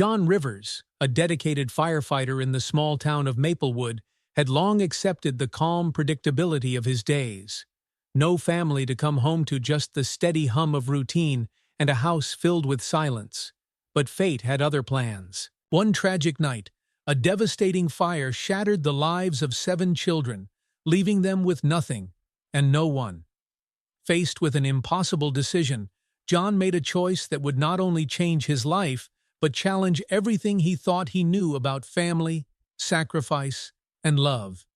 John Rivers, a dedicated firefighter in the small town of Maplewood, had long accepted the calm predictability of his days. No family to come home to, just the steady hum of routine and a house filled with silence. But fate had other plans. One tragic night, a devastating fire shattered the lives of 7 children, leaving them with nothing and no one. Faced with an impossible decision, John made a choice that would not only change his life, but challenge everything he thought he knew about family, sacrifice, and love.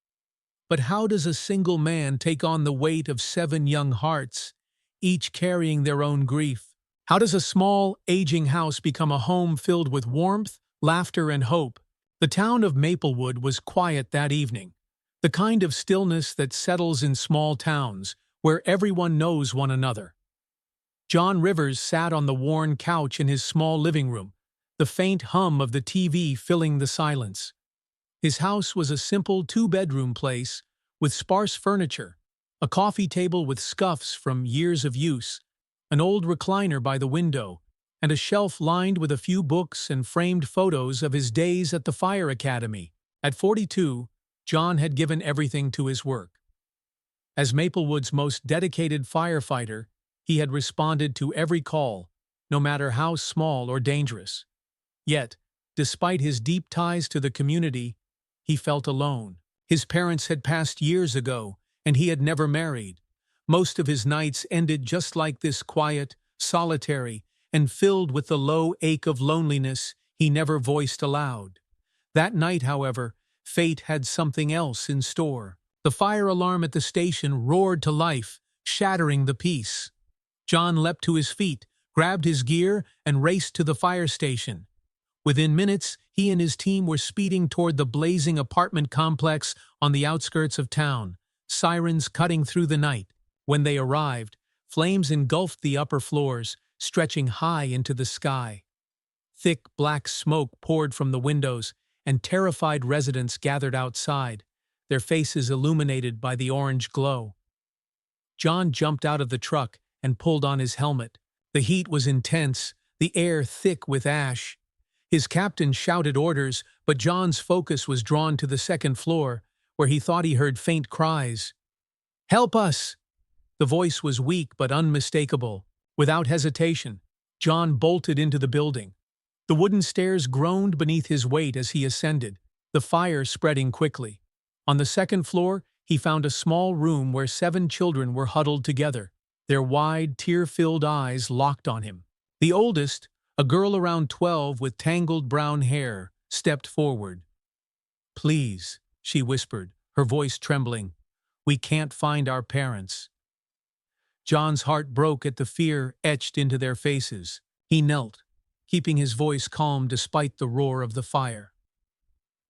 But how does a single man take on the weight of 7 young hearts, each carrying their own grief? How does a small, aging house become a home filled with warmth, laughter, and hope? The town of Maplewood was quiet that evening, the kind of stillness that settles in small towns, where everyone knows one another. John Rivers sat on the worn couch in his small living room, the faint hum of the TV filling the silence. His house was a simple 2-bedroom place with sparse furniture, a coffee table with scuffs from years of use, an old recliner by the window, and a shelf lined with a few books and framed photos of his days at the fire academy. At 42, John had given everything to his work. As Maplewood's most dedicated firefighter, he had responded to every call, no matter how small or dangerous. Yet, despite his deep ties to the community, he felt alone. His parents had passed years ago, and he had never married. Most of his nights ended just like this, quiet, solitary, and filled with the low ache of loneliness he never voiced aloud. That night, however, fate had something else in store. The fire alarm at the station roared to life, shattering the peace. John leapt to his feet, grabbed his gear, and raced to the fire station. Within minutes, he and his team were speeding toward the blazing apartment complex on the outskirts of town, sirens cutting through the night. When they arrived, flames engulfed the upper floors, stretching high into the sky. Thick black smoke poured from the windows, and terrified residents gathered outside, their faces illuminated by the orange glow. John jumped out of the truck and pulled on his helmet. The heat was intense, the air thick with ash. His captain shouted orders, but John's focus was drawn to the second floor, where he thought he heard faint cries. "Help us!" The voice was weak but unmistakable. Without hesitation, John bolted into the building. The wooden stairs groaned beneath his weight as he ascended, the fire spreading quickly. On the second floor, he found a small room where 7 children were huddled together, their wide, tear-filled eyes locked on him. The oldest, a girl around 12 with tangled brown hair, stepped forward. "Please," she whispered, her voice trembling, "we can't find our parents." John's heart broke at the fear etched into their faces. He knelt, keeping his voice calm despite the roar of the fire.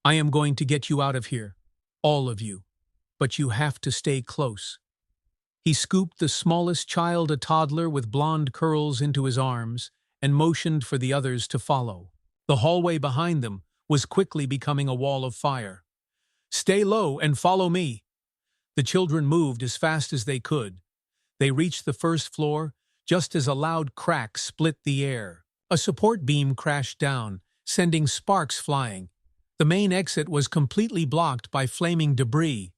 "I am going to get you out of here, all of you, but you have to stay close." He scooped the smallest child, a toddler with blonde curls, into his arms and motioned for the others to follow. The hallway behind them was quickly becoming a wall of fire. "Stay low and follow me." The children moved as fast as they could. They reached the first floor just as a loud crack split the air. A support beam crashed down, sending sparks flying. The main exit was completely blocked by flaming debris.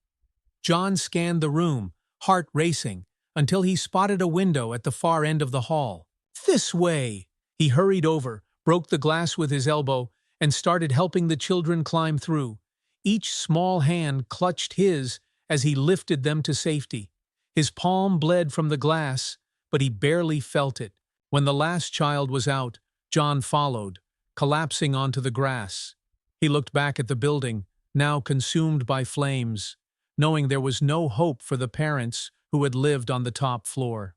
John scanned the room, heart racing, until he spotted a window at the far end of the hall. "This way!" He hurried over, broke the glass with his elbow, and started helping the children climb through. Each small hand clutched his as he lifted them to safety. His palm bled from the glass, but he barely felt it. When the last child was out, John followed, collapsing onto the grass. He looked back at the building, now consumed by flames, knowing there was no hope for the parents who had lived on the top floor.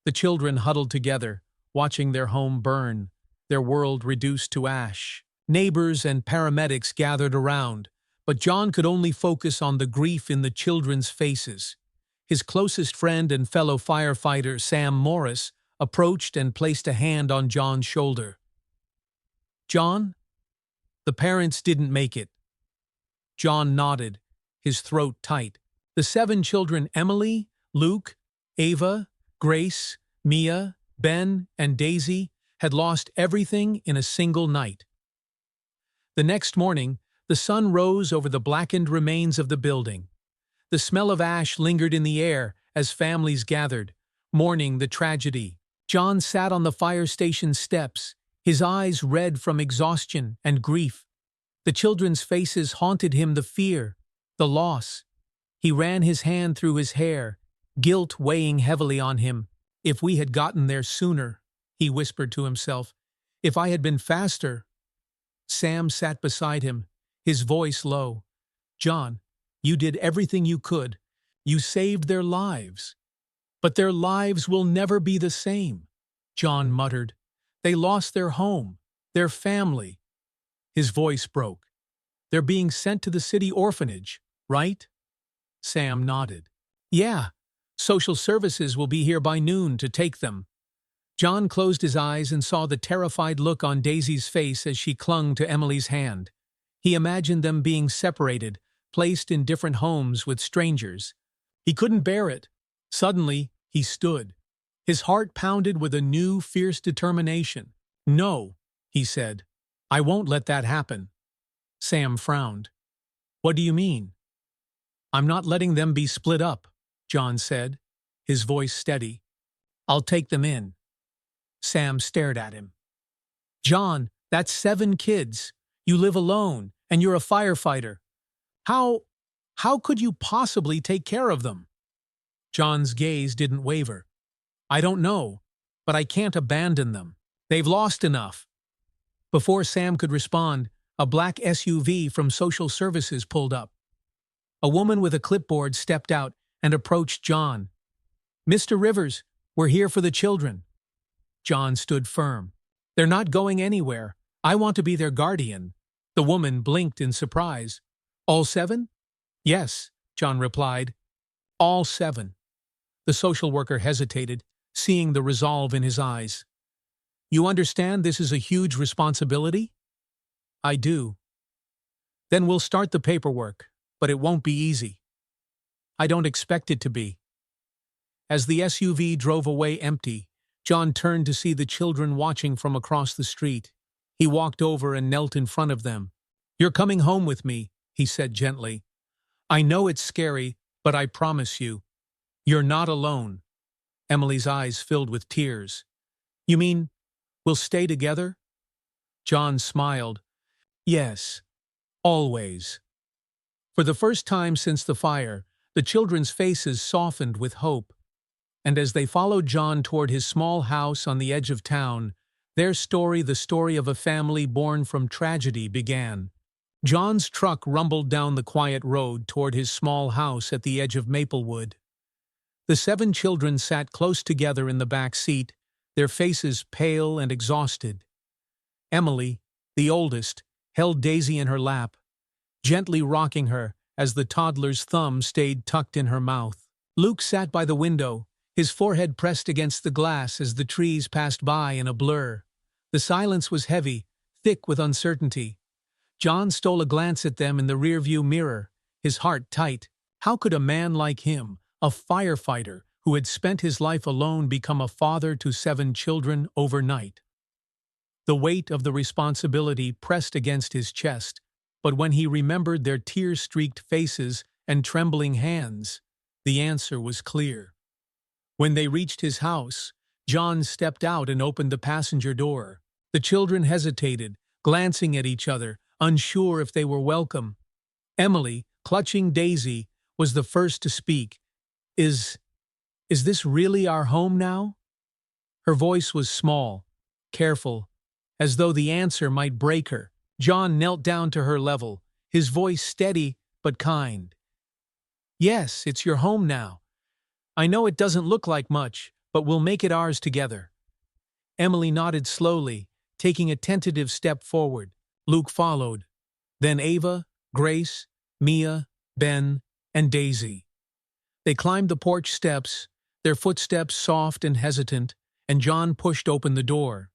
The children huddled together, watching their home burn, their world reduced to ash. Neighbors and paramedics gathered around, but John could only focus on the grief in the children's faces. His closest friend and fellow firefighter, Sam Morris, approached and placed a hand on John's shoulder. "John?" "The parents didn't make it." John nodded, his throat tight. The 7 children, Emily, Luke, Ava, Grace, Mia, Ben, and Daisy, had lost everything in a single night. The next morning, the sun rose over the blackened remains of the building. The smell of ash lingered in the air as families gathered, mourning the tragedy. John sat on the fire station steps, his eyes red from exhaustion and grief. The children's faces haunted him, the fear, the loss. He ran his hand through his hair, guilt weighing heavily on him. If we had gotten there sooner, he whispered to himself. If I had been faster. Sam sat beside him, his voice low. John, you did everything you could. You saved their lives. But their lives will never be the same, John muttered. They lost their home, their family. His voice broke. They're being sent to the city orphanage, right? Sam nodded. Yeah, social services will be here by noon to take them. John closed his eyes and saw the terrified look on Daisy's face as she clung to Emily's hand. He imagined them being separated, placed in different homes with strangers. He couldn't bear it. Suddenly, he stood. His heart pounded with a new, fierce determination. No, he said. I won't let that happen. Sam frowned. What do you mean? I'm not letting them be split up, John said, his voice steady. I'll take them in. Sam stared at him. John, that's 7 kids. You live alone, and you're a firefighter. How could you possibly take care of them? John's gaze didn't waver. I don't know, but I can't abandon them. They've lost enough. Before Sam could respond, a black SUV from social services pulled up. A woman with a clipboard stepped out and approached John. Mr. Rivers, we're here for the children. John stood firm. They're not going anywhere. I want to be their guardian. The woman blinked in surprise. All 7? Yes, John replied. All 7. The social worker hesitated, seeing the resolve in his eyes. You understand this is a huge responsibility? I do. Then we'll start the paperwork, but it won't be easy. I don't expect it to be. As the SUV drove away empty, John turned to see the children watching from across the street. He walked over and knelt in front of them. You're coming home with me, he said gently. I know it's scary, but I promise you, you're not alone. Emily's eyes filled with tears. You mean, we'll stay together? John smiled. Yes, always. For the first time since the fire, the children's faces softened with hope. And as they followed John toward his small house on the edge of town, their story, the story of a family born from tragedy, began. John's truck rumbled down the quiet road toward his small house at the edge of Maplewood. The 7 children sat close together in the back seat, their faces pale and exhausted. Emily, the oldest, held Daisy in her lap, gently rocking her as the toddler's thumb stayed tucked in her mouth. Luke sat by the window, his forehead pressed against the glass as the trees passed by in a blur. The silence was heavy, thick with uncertainty. John stole a glance at them in the rearview mirror, his heart tight. How could a man like him, a firefighter who had spent his life alone, become a father to 7 children overnight? The weight of the responsibility pressed against his chest, but when he remembered their tear-streaked faces and trembling hands, the answer was clear. When they reached his house, John stepped out and opened the passenger door. The children hesitated, glancing at each other, unsure if they were welcome. Emily, clutching Daisy, was the first to speak. Is this really our home now? Her voice was small, careful, as though the answer might break her. John knelt down to her level, his voice steady but kind. Yes, it's your home now. I know it doesn't look like much, but we'll make it ours together. Emily nodded slowly, taking a tentative step forward. Luke followed. Then Ava, Grace, Mia, Ben, and Daisy. They climbed the porch steps, their footsteps soft and hesitant, and John pushed open the door.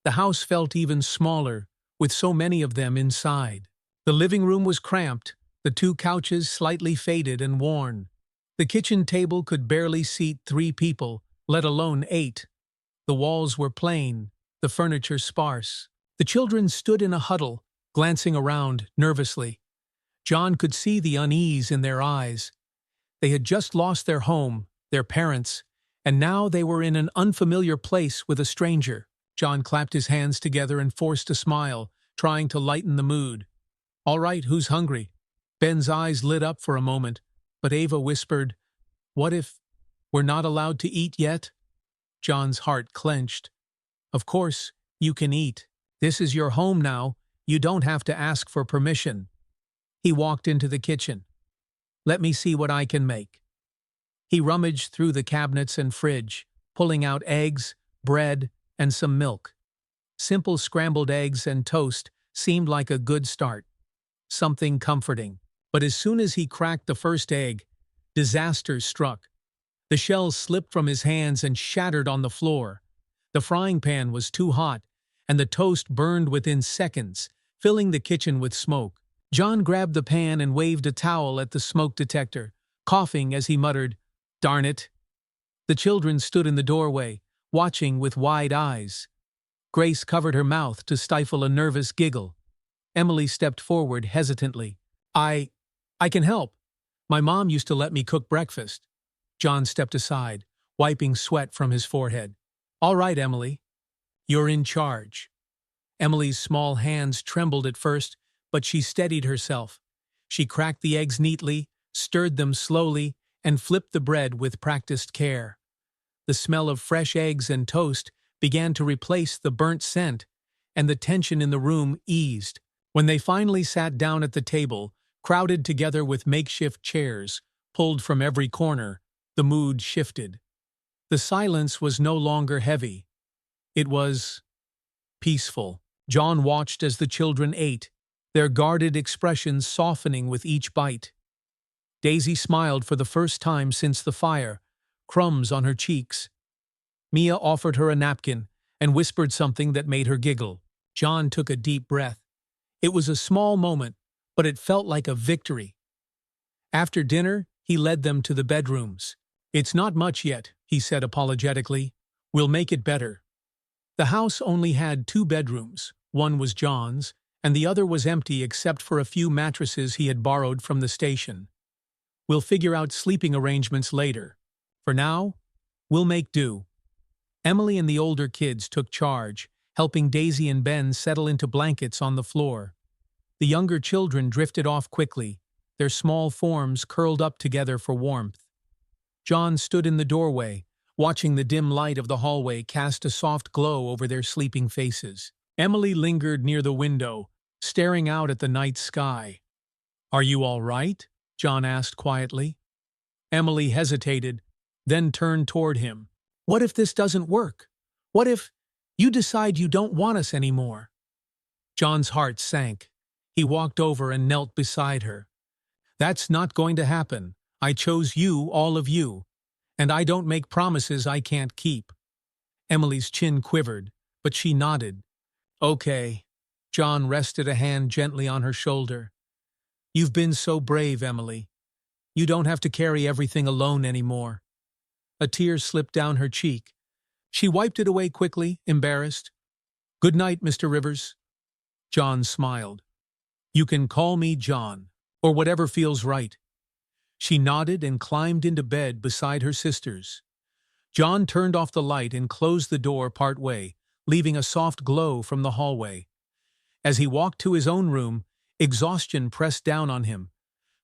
The house felt even smaller, with so many of them inside. The living room was cramped, the 2 couches slightly faded and worn. The kitchen table could barely seat 3 people, let alone 8. The walls were plain, the furniture sparse. The children stood in a huddle, glancing around nervously. John could see the unease in their eyes. They had just lost their home, their parents, and now they were in an unfamiliar place with a stranger. John clapped his hands together and forced a smile, trying to lighten the mood. "All right, who's hungry?" Ben's eyes lit up for a moment, but Ava whispered, "What if we're not allowed to eat yet?" John's heart clenched. "Of course, you can eat. This is your home now. You don't have to ask for permission." He walked into the kitchen. "Let me see what I can make." He rummaged through the cabinets and fridge, pulling out eggs, bread, and some milk. Simple scrambled eggs and toast seemed like a good start. Something comforting. But as soon as he cracked the first egg, disaster struck. The shell slipped from his hands and shattered on the floor. The frying pan was too hot, and the toast burned within seconds, filling the kitchen with smoke. John grabbed the pan and waved a towel at the smoke detector, coughing as he muttered, "Darn it." The children stood in the doorway, watching with wide eyes. Grace covered her mouth to stifle a nervous giggle. Emily stepped forward hesitantly. I can help. My mom used to let me cook breakfast." John stepped aside, wiping sweat from his forehead. "All right, Emily. You're in charge." Emily's small hands trembled at first, but she steadied herself. She cracked the eggs neatly, stirred them slowly, and flipped the bread with practiced care. The smell of fresh eggs and toast began to replace the burnt scent, and the tension in the room eased. When they finally sat down at the table, crowded together with makeshift chairs, pulled from every corner, the mood shifted. The silence was no longer heavy. It was peaceful. John watched as the children ate, their guarded expressions softening with each bite. Daisy smiled for the first time since the fire, crumbs on her cheeks. Mia offered her a napkin and whispered something that made her giggle. John took a deep breath. It was a small moment, but it felt like a victory. After dinner, he led them to the bedrooms. "It's not much yet," he said apologetically. "We'll make it better." The house only had 2 bedrooms. One was John's, and the other was empty except for a few mattresses he had borrowed from the station. "We'll figure out sleeping arrangements later. For now, we'll make do." Emily and the older kids took charge, helping Daisy and Ben settle into blankets on the floor. The younger children drifted off quickly, their small forms curled up together for warmth. John stood in the doorway, watching the dim light of the hallway cast a soft glow over their sleeping faces. Emily lingered near the window, staring out at the night sky. "Are you all right?" John asked quietly. Emily hesitated, then turned toward him. "What if this doesn't work? What if you decide you don't want us anymore?" John's heart sank. He walked over and knelt beside her. "That's not going to happen. I chose you, all of you. And I don't make promises I can't keep." Emily's chin quivered, but she nodded. "Okay." John rested a hand gently on her shoulder. "You've been so brave, Emily. You don't have to carry everything alone anymore." A tear slipped down her cheek. She wiped it away quickly, embarrassed. "Good night, Mr. Rivers." John smiled. "You can call me John, or whatever feels right." She nodded and climbed into bed beside her sisters. John turned off the light and closed the door part way, leaving a soft glow from the hallway. As he walked to his own room, exhaustion pressed down on him,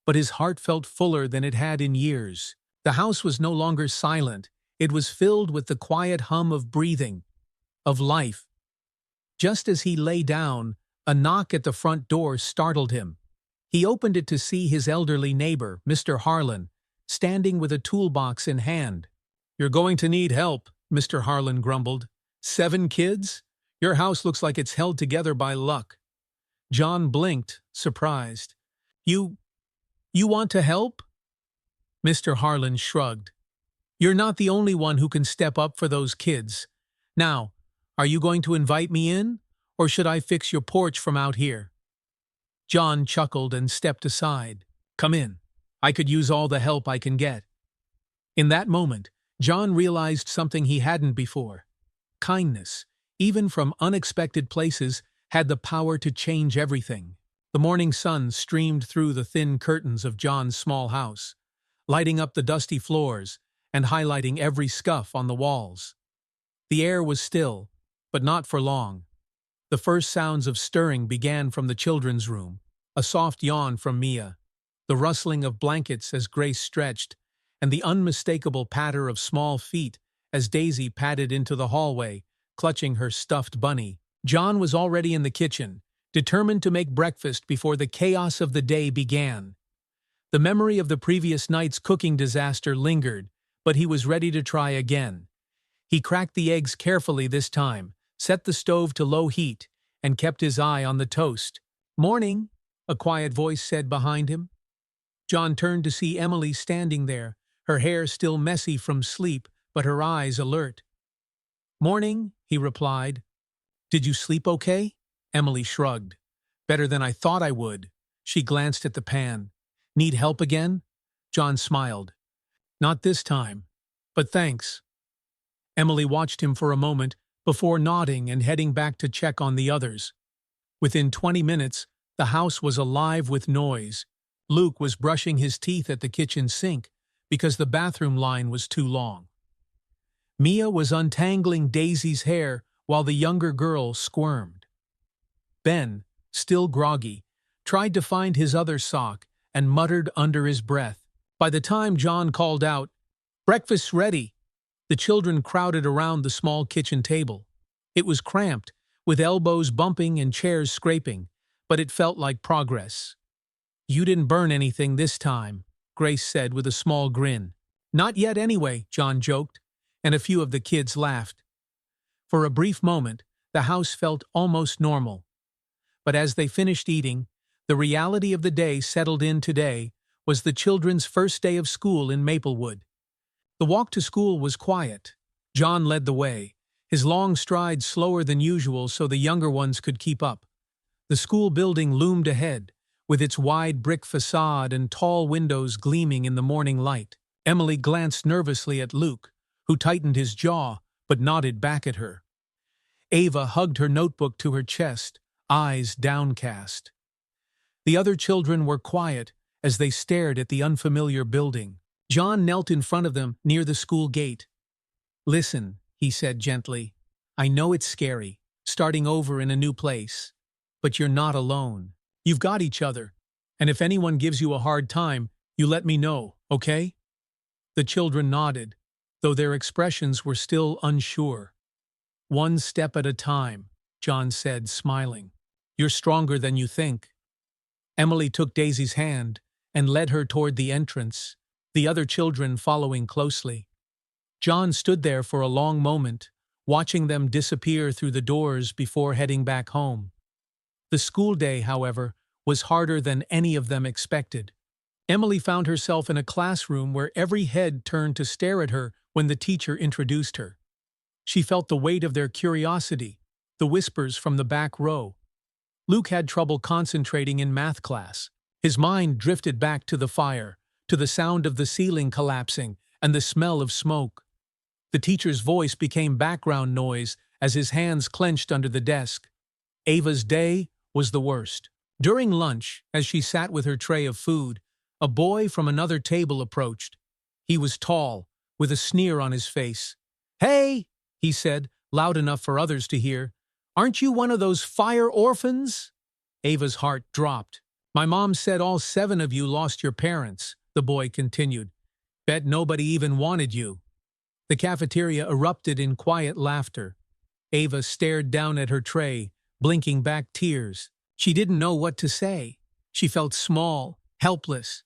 but his heart felt fuller than it had in years. The house was no longer silent. It was filled with the quiet hum of breathing, of life. Just as he lay down, a knock at the front door startled him. He opened it to see his elderly neighbor, Mr. Harlan, standing with a toolbox in hand. "You're going to need help," Mr. Harlan grumbled. "7 kids? Your house looks like it's held together by luck." John blinked, surprised. You want to help?" Mr. Harlan shrugged. "You're not the only one who can step up for those kids. Now, are you going to invite me in, or should I fix your porch from out here?" John chuckled and stepped aside. "Come in. I could use all the help I can get." In that moment, John realized something he hadn't before. Kindness, even from unexpected places, had the power to change everything. The morning sun streamed through the thin curtains of John's small house, lighting up the dusty floors and highlighting every scuff on the walls. The air was still, but not for long. The first sounds of stirring began from the children's room, a soft yawn from Mia, the rustling of blankets as Grace stretched, and the unmistakable patter of small feet as Daisy padded into the hallway, clutching her stuffed bunny. John was already in the kitchen, determined to make breakfast before the chaos of the day began. The memory of the previous night's cooking disaster lingered, but he was ready to try again. He cracked the eggs carefully this time, set the stove to low heat, and kept his eye on the toast. "Morning," a quiet voice said behind him. John turned to see Emily standing there, her hair still messy from sleep, but her eyes alert. "Morning," he replied. "Did you sleep okay?" Emily shrugged. "Better than I thought I would." She glanced at the pan. "Need help again?" John smiled. "Not this time, but thanks." Emily watched him for a moment before nodding and heading back to check on the others. Within 20 minutes, the house was alive with noise. Luke was brushing his teeth at the kitchen sink because the bathroom line was too long. Mia was untangling Daisy's hair while the younger girl squirmed. Ben, still groggy, tried to find his other sock and muttered under his breath. By the time John called out, "Breakfast's ready," the children crowded around the small kitchen table. It was cramped, with elbows bumping and chairs scraping, but it felt like progress. "You didn't burn anything this time," Grace said with a small grin. "Not yet anyway," John joked, and a few of the kids laughed. For a brief moment, the house felt almost normal. But as they finished eating, the reality of the day settled in. Today was the children's first day of school in Maplewood. The walk to school was quiet. John led the way, his long strides slower than usual so the younger ones could keep up. The school building loomed ahead, with its wide brick facade and tall windows gleaming in the morning light. Emily glanced nervously at Luke, who tightened his jaw but nodded back at her. Ava hugged her notebook to her chest, eyes downcast. The other children were quiet as they stared at the unfamiliar building. John knelt in front of them near the school gate. "Listen," he said gently. "I know it's scary, starting over in a new place. But you're not alone. You've got each other. And if anyone gives you a hard time, you let me know, okay?" The children nodded, though their expressions were still unsure. "One step at a time," John said, smiling. "You're stronger than you think." Emily took Daisy's hand and led her toward the entrance, the other children following closely. John stood there for a long moment, watching them disappear through the doors before heading back home. The school day, however, was harder than any of them expected. Emily found herself in a classroom where every head turned to stare at her when the teacher introduced her. She felt the weight of their curiosity, the whispers from the back row. Luke had trouble concentrating in math class. His mind drifted back to the fire, to the sound of the ceiling collapsing and the smell of smoke. The teacher's voice became background noise as his hands clenched under the desk. Ava's day was the worst. During lunch, as she sat with her tray of food, a boy from another table approached. He was tall, with a sneer on his face. "Hey," he said, loud enough for others to hear, "aren't you one of those fire orphans?" Ava's heart dropped. "My mom said all 7 of you lost your parents," the boy continued. "Bet nobody even wanted you." The cafeteria erupted in quiet laughter. Ava stared down at her tray, blinking back tears. She didn't know what to say. She felt small, helpless.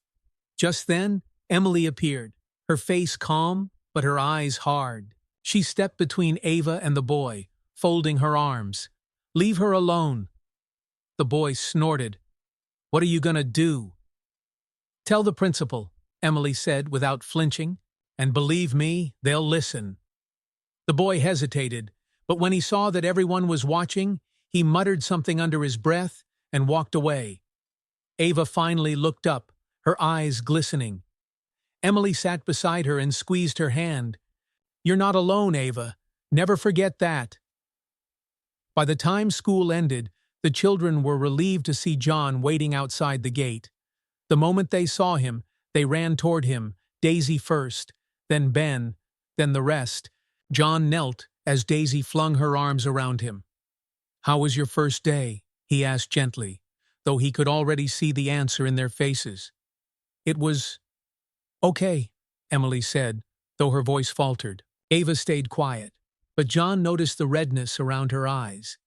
Just then, Emily appeared, her face calm, but her eyes hard. She stepped between Ava and the boy, folding her arms. "Leave her alone." The boy snorted. "What are you gonna do?" "Tell the principal," Emily said without flinching, "and believe me, they'll listen." The boy hesitated, but when he saw that everyone was watching, he muttered something under his breath and walked away. Ava finally looked up, her eyes glistening. Emily sat beside her and squeezed her hand. "You're not alone, Ava. Never forget that." By the time school ended, The children were relieved to see John waiting outside the gate. The moment they saw him, they ran toward him, Daisy first, then Ben, then the rest. John knelt as Daisy flung her arms around him. "How was your first day?" he asked gently, though he could already see the answer in their faces. "It was okay," Emily said, though her voice faltered. Ava stayed quiet, but John noticed the redness around her eyes.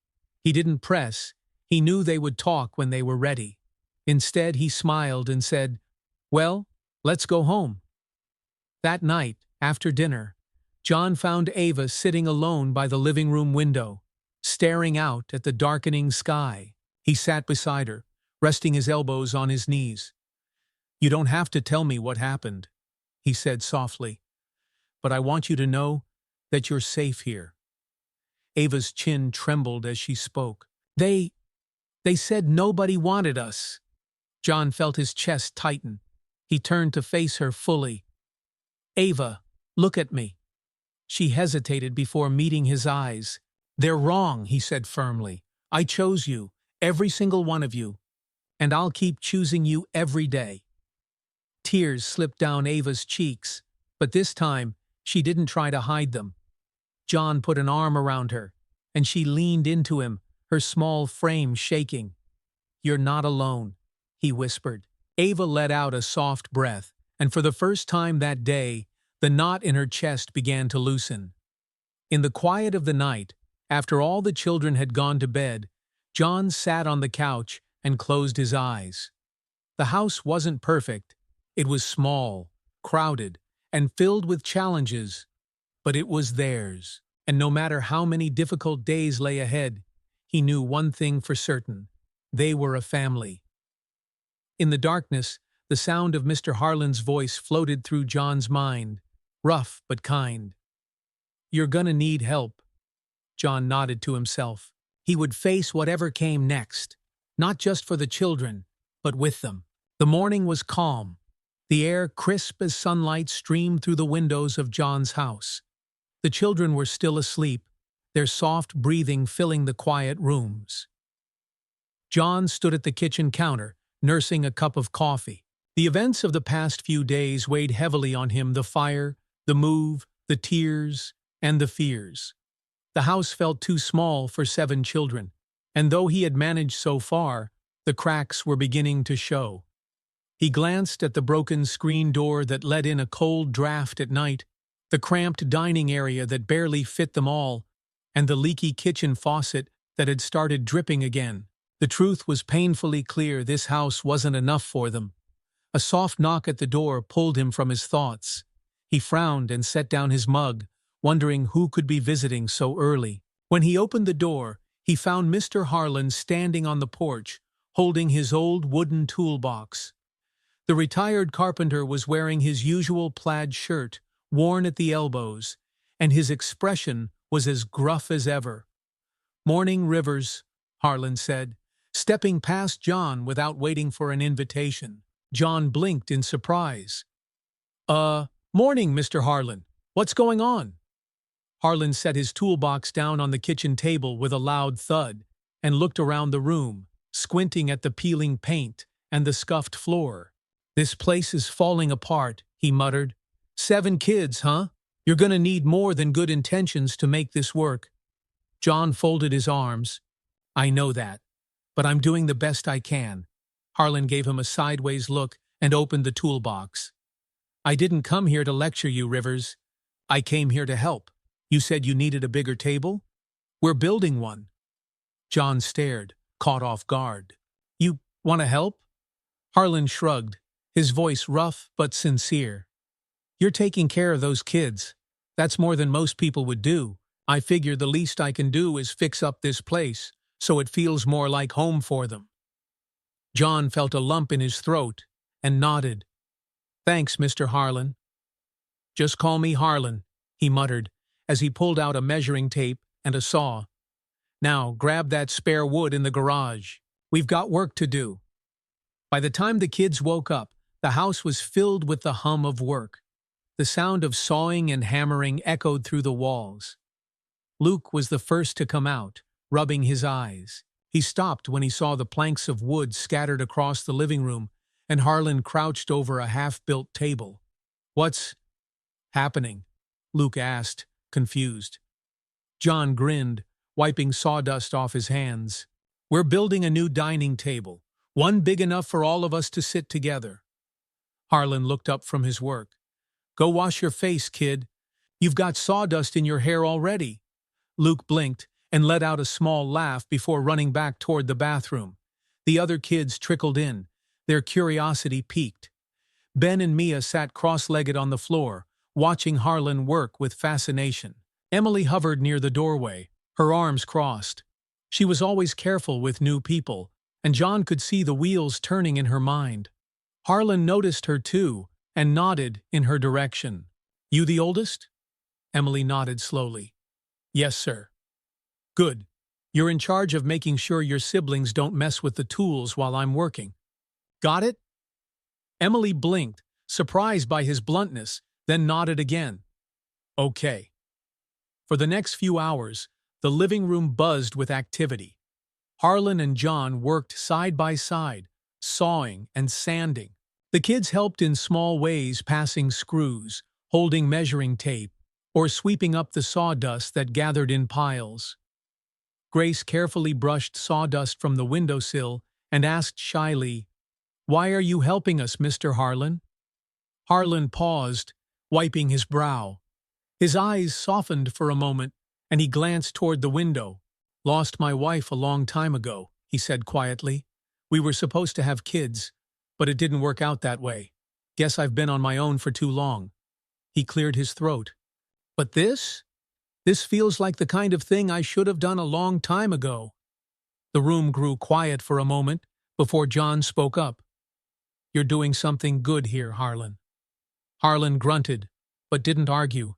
He didn't press. He knew they would talk when they were ready. Instead, he smiled and said, "Well, let's go home." That night, after dinner, John found Ava sitting alone by the living room window, staring out at the darkening sky. He sat beside her, resting his elbows on his knees. "You don't have to tell me what happened," he said softly, "but I want you to know that you're safe here." Ava's chin trembled as she spoke. They said nobody wanted us." John felt his chest tighten. He turned to face her fully. "Ava, look at me." She hesitated before meeting his eyes. "They're wrong," he said firmly. "I chose you, every single one of you, and I'll keep choosing you every day." Tears slipped down Ava's cheeks, but this time she didn't try to hide them. John put an arm around her, and she leaned into him, her small frame shaking. "You're not alone," he whispered. Ava let out a soft breath, and for the first time that day, the knot in her chest began to loosen. In the quiet of the night, after all the children had gone to bed, John sat on the couch and closed his eyes. The house wasn't perfect. It was small, crowded, and filled with challenges, but it was theirs. And no matter how many difficult days lay ahead, he knew one thing for certain: they were a family. In the darkness, the sound of Mr. Harlan's voice floated through John's mind, rough but kind. "You're gonna need help." John nodded to himself. He would face whatever came next, not just for the children, but with them. The morning was calm. The air crisp as sunlight streamed through the windows of John's house. The children were still asleep, their soft breathing filling the quiet rooms. John stood at the kitchen counter, nursing a cup of coffee. The events of the past few days weighed heavily on him: the fire, the move, the tears, and the fears. The house felt too small for 7 children, and though he had managed so far, the cracks were beginning to show. He glanced at the broken screen door that let in a cold draft at night, the cramped dining area that barely fit them all, and the leaky kitchen faucet that had started dripping again. The truth was painfully clear: this house wasn't enough for them. A soft knock at the door pulled him from his thoughts. He frowned and set down his mug, wondering who could be visiting so early. When he opened the door, he found Mr. Harlan standing on the porch, holding his old wooden toolbox. The retired carpenter was wearing his usual plaid shirt, worn at the elbows, and his expression was as gruff as ever. "Morning, Rivers," Harlan said, stepping past John without waiting for an invitation. John blinked in surprise. Morning, Mr. Harlan. What's going on?" Harlan set his toolbox down on the kitchen table with a loud thud and looked around the room, squinting at the peeling paint and the scuffed floor. "This place is falling apart," he muttered. 7 kids, huh? You're gonna need more than good intentions to make this work." John folded his arms. "I know that, but I'm doing the best I can." Harlan gave him a sideways look and opened the toolbox. "I didn't come here to lecture you, Rivers. I came here to help. You said you needed a bigger table? We're building one." John stared, caught off guard. "You want to help?" Harlan shrugged, his voice rough but sincere. "You're taking care of those kids. That's more than most people would do. I figure the least I can do is fix up this place so it feels more like home for them." John felt a lump in his throat and nodded. "Thanks, Mr. Harlan." "Just call me Harlan," he muttered as he pulled out a measuring tape and a saw. "Now grab that spare wood in the garage. We've got work to do." By the time the kids woke up, the house was filled with the hum of work. The sound of sawing and hammering echoed through the walls. Luke was the first to come out, rubbing his eyes. He stopped when he saw the planks of wood scattered across the living room, and Harlan crouched over a half-built table. "What's happening?" Luke asked, confused. John grinned, wiping sawdust off his hands. "We're building a new dining table, one big enough for all of us to sit together." Harlan looked up from his work. "Go wash your face, kid. You've got sawdust in your hair already." Luke blinked and let out a small laugh before running back toward the bathroom. The other kids trickled in, their curiosity piqued. Ben and Mia sat cross-legged on the floor, watching Harlan work with fascination. Emily hovered near the doorway, her arms crossed. She was always careful with new people, and John could see the wheels turning in her mind. Harlan noticed her too, and nodded in her direction. "You the oldest?" Emily nodded slowly. "Yes, sir." "Good. You're in charge of making sure your siblings don't mess with the tools while I'm working. Got it?" Emily blinked, surprised by his bluntness, then nodded again. "Okay." For the next few hours, the living room buzzed with activity. Harlan and John worked side by side, sawing and sanding. The kids helped in small ways, passing screws, holding measuring tape, or sweeping up the sawdust that gathered in piles. Grace carefully brushed sawdust from the windowsill and asked shyly, "Why are you helping us, Mr. Harlan?" Harlan paused, wiping his brow. His eyes softened for a moment, and he glanced toward the window. "Lost my wife a long time ago," he said quietly. "We were supposed to have kids, but it didn't work out that way. Guess I've been on my own for too long." He cleared his throat. "But this feels like the kind of thing I should have done a long time ago." The room grew quiet for a moment before John spoke up. "You're doing something good here, Harlan." Harlan grunted, but didn't argue.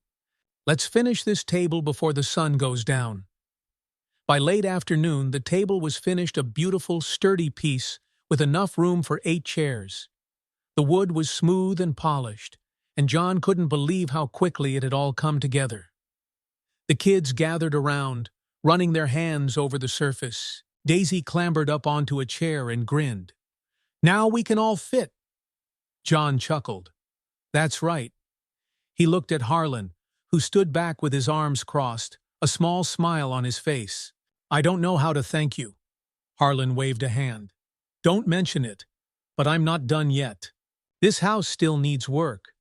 "Let's finish this table before the sun goes down." By late afternoon, the table was finished, a beautiful, sturdy piece with enough room for 8 chairs. The wood was smooth and polished, and John couldn't believe how quickly it had all come together. The kids gathered around, running their hands over the surface. Daisy clambered up onto a chair and grinned. "Now we can all fit." John chuckled. "That's right." He looked at Harlan, who stood back with his arms crossed, a small smile on his face. "I don't know how to thank you." Harlan waved a hand. "Don't mention it, but I'm not done yet. This house still needs work."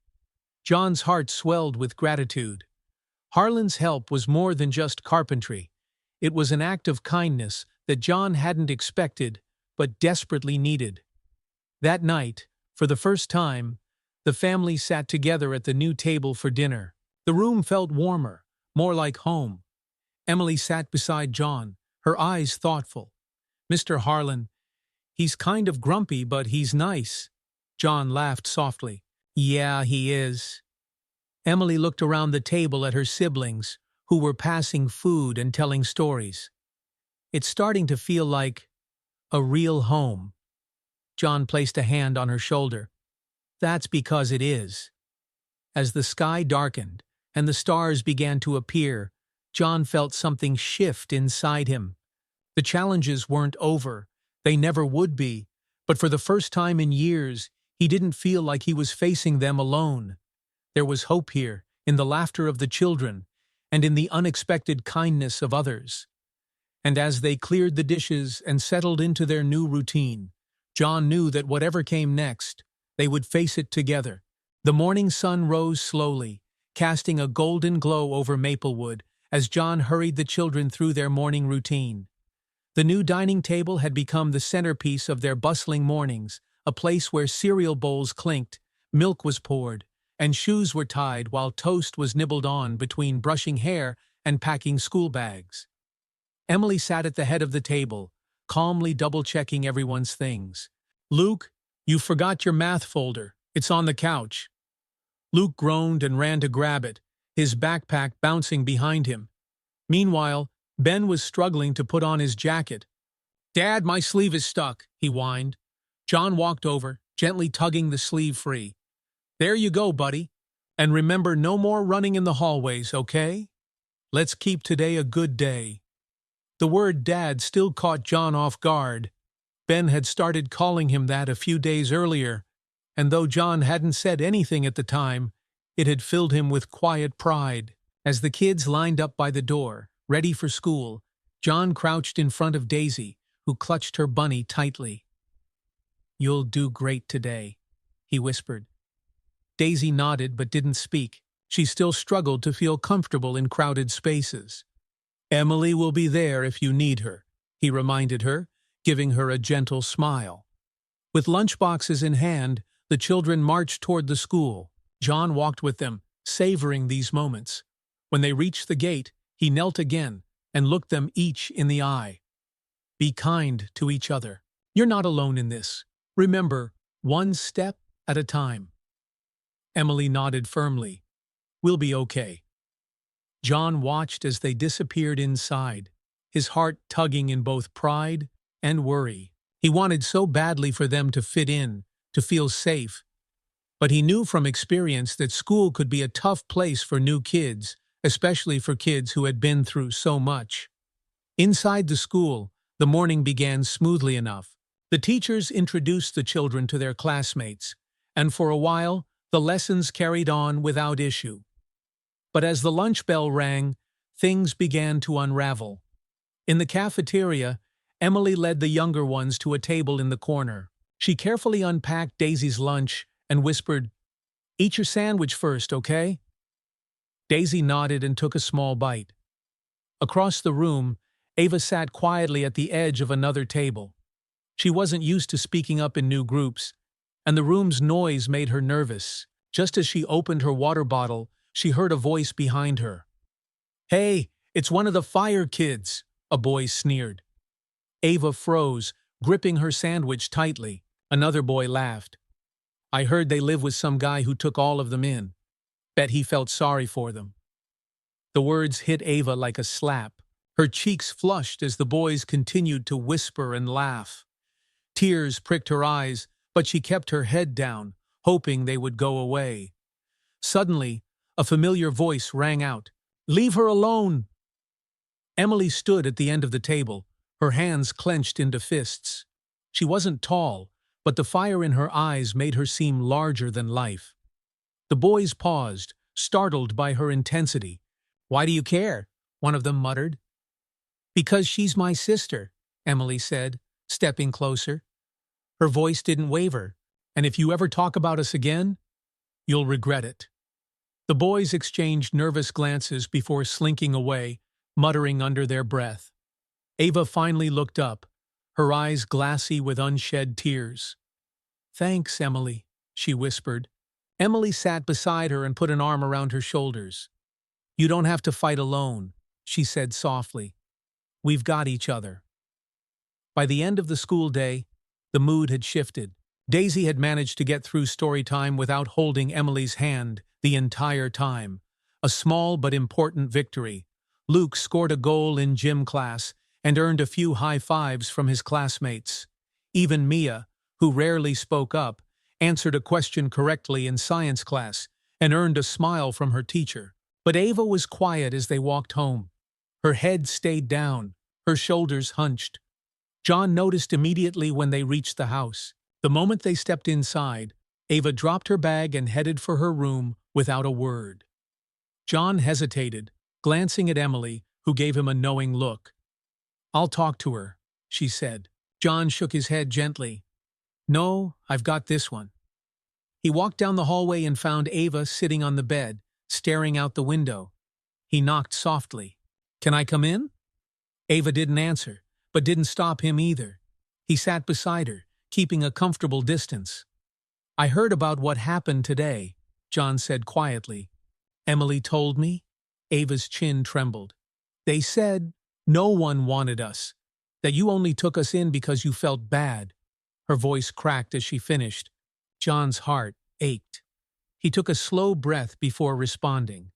John's heart swelled with gratitude. Harlan's help was more than just carpentry. It was an act of kindness that John hadn't expected, but desperately needed. That night, for the first time, the family sat together at the new table for dinner. The room felt warmer, more like home. Emily sat beside John, her eyes thoughtful. "Mr. Harlan, he's kind of grumpy, but he's nice." John laughed softly. "Yeah, he is." Emily looked around the table at her siblings, who were passing food and telling stories. "It's starting to feel like a real home." John placed a hand on her shoulder. "That's because it is." As the sky darkened and the stars began to appear, John felt something shift inside him. The challenges weren't over. They never would be. But for the first time in years, he didn't feel like he was facing them alone. There was hope here, in the laughter of the children, and in the unexpected kindness of others. And as they cleared the dishes and settled into their new routine, John knew that whatever came next, they would face it together. The morning sun rose slowly, casting a golden glow over Maplewood as John hurried the children through their morning routine. The new dining table had become the centerpiece of their bustling mornings, a place where cereal bowls clinked, milk was poured, and shoes were tied while toast was nibbled on between brushing hair and packing school bags. Emily sat at the head of the table, calmly double-checking everyone's things. "Luke, you forgot your math folder. It's on the couch." Luke groaned and ran to grab it, his backpack bouncing behind him. Meanwhile, Ben was struggling to put on his jacket. "Dad, my sleeve is stuck," he whined. John walked over, gently tugging the sleeve free. "There you go, buddy. And remember, no more running in the hallways, okay? Let's keep today a good day." The word dad still caught John off guard. Ben had started calling him that a few days earlier, and though John hadn't said anything at the time, it had filled him with quiet pride. As the kids lined up by the door, ready for school, John crouched in front of Daisy, who clutched her bunny tightly. "You'll do great today," he whispered. Daisy nodded but didn't speak. She still struggled to feel comfortable in crowded spaces. "Emily will be there if you need her," he reminded her, giving her a gentle smile. With lunchboxes in hand, the children marched toward the school. John walked with them, savoring these moments. When they reached the gate, he knelt again and looked them each in the eye. "Be kind to each other. You're not alone in this. Remember, one step at a time." Emily nodded firmly. "We'll be okay." John watched as they disappeared inside, his heart tugging in both pride and worry. He wanted so badly for them to fit in, to feel safe. But he knew from experience that school could be a tough place for new kids, especially for kids who had been through so much. Inside the school, the morning began smoothly enough. The teachers introduced the children to their classmates, and for a while, the lessons carried on without issue. But as the lunch bell rang, things began to unravel. In the cafeteria, Emily led the younger ones to a table in the corner. She carefully unpacked Daisy's lunch and whispered, "Eat your sandwich first, okay?" Daisy nodded and took a small bite. Across the room, Ava sat quietly at the edge of another table. She wasn't used to speaking up in new groups, and the room's noise made her nervous. Just as she opened her water bottle, she heard a voice behind her. "Hey, it's one of the fire kids," a boy sneered. Ava froze, gripping her sandwich tightly. Another boy laughed. "I heard they live with some guy who took all of them in. Bet he felt sorry for them." The words hit Ava like a slap. Her cheeks flushed as the boys continued to whisper and laugh. Tears pricked her eyes, but she kept her head down, hoping they would go away. Suddenly, a familiar voice rang out, "Leave her alone!" Emily stood at the end of the table, her hands clenched into fists. She wasn't tall, but the fire in her eyes made her seem larger than life. The boys paused, startled by her intensity. "Why do you care?" one of them muttered. "Because she's my sister," Emily said, stepping closer. Her voice didn't waver, "and if you ever talk about us again, you'll regret it." The boys exchanged nervous glances before slinking away, muttering under their breath. Ava finally looked up, her eyes glassy with unshed tears. "Thanks, Emily," she whispered. Emily sat beside her and put an arm around her shoulders. "You don't have to fight alone," she said softly. "We've got each other." By the end of the school day, the mood had shifted. Daisy had managed to get through story time without holding Emily's hand the entire time. A small but important victory. Luke scored a goal in gym class and earned a few high fives from his classmates. Even Mia, who rarely spoke up, answered a question correctly in science class and earned a smile from her teacher. But Ava was quiet as they walked home. Her head stayed down, her shoulders hunched. John noticed immediately when they reached the house. The moment they stepped inside, Ava dropped her bag and headed for her room without a word. John hesitated, glancing at Emily, who gave him a knowing look. "I'll talk to her," she said. John shook his head gently. "No, I've got this one." He walked down the hallway and found Ava sitting on the bed, staring out the window. He knocked softly. "Can I come in?" Ava didn't answer, but didn't stop him either. He sat beside her, keeping a comfortable distance. "I heard about what happened today," John said quietly. "Emily told me." Ava's chin trembled. "They said no one wanted us, that you only took us in because you felt bad." Her voice cracked as she finished. John's heart ached. He took a slow breath before responding.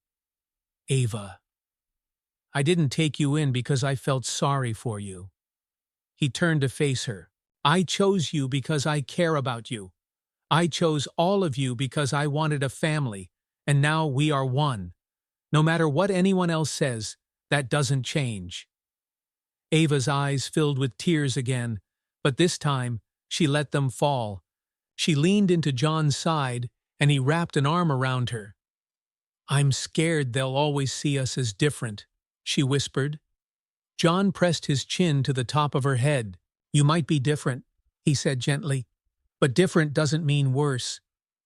"Ava, I didn't take you in because I felt sorry for you." He turned to face her. "I chose you because I care about you. I chose all of you because I wanted a family, and now we are one. No matter what anyone else says, that doesn't change." Ava's eyes filled with tears again, but this time she let them fall. She leaned into John's side, and he wrapped an arm around her. "I'm scared they'll always see us as different," she whispered. John pressed his chin to the top of her head. "You might be different," he said gently, "but different doesn't mean worse.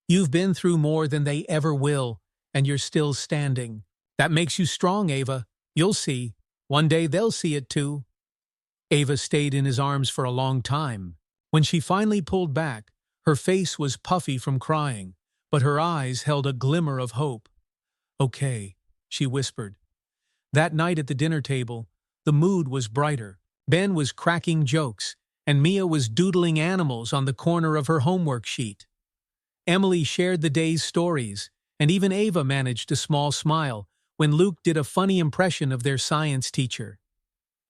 You've been through more than they ever will, and you're still standing. That makes you strong, Ava. You'll see. One day they'll see it too." Ava stayed in his arms for a long time. When she finally pulled back, her face was puffy from crying, but her eyes held a glimmer of hope. "Okay," she whispered. That night at the dinner table, the mood was brighter. Ben was cracking jokes, and Mia was doodling animals on the corner of her homework sheet. Emily shared the day's stories, and even Ava managed a small smile when Luke did a funny impression of their science teacher.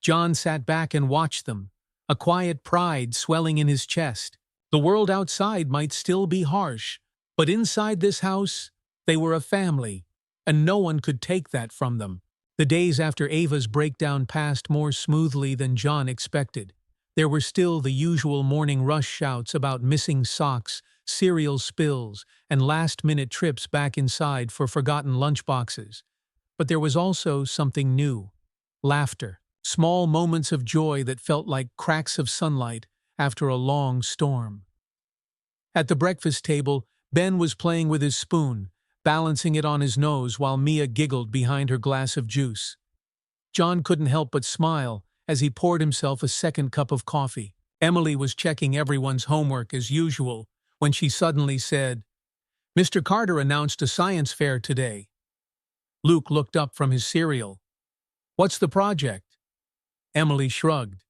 John sat back and watched them, a quiet pride swelling in his chest. The world outside might still be harsh, but inside this house, they were a family, and no one could take that from them. The days after Ava's breakdown passed more smoothly than John expected. There were still the usual morning rush shouts about missing socks, cereal spills, and last-minute trips back inside for forgotten lunchboxes. But there was also something new. Laughter. Small moments of joy that felt like cracks of sunlight after a long storm. At the breakfast table, Ben was playing with his spoon, balancing it on his nose while Mia giggled behind her glass of juice. John couldn't help but smile as he poured himself a second cup of coffee. Emily was checking everyone's homework as usual when she suddenly said, "Mr. Carter announced a science fair today." Luke looked up from his cereal. "What's the project?" Emily shrugged.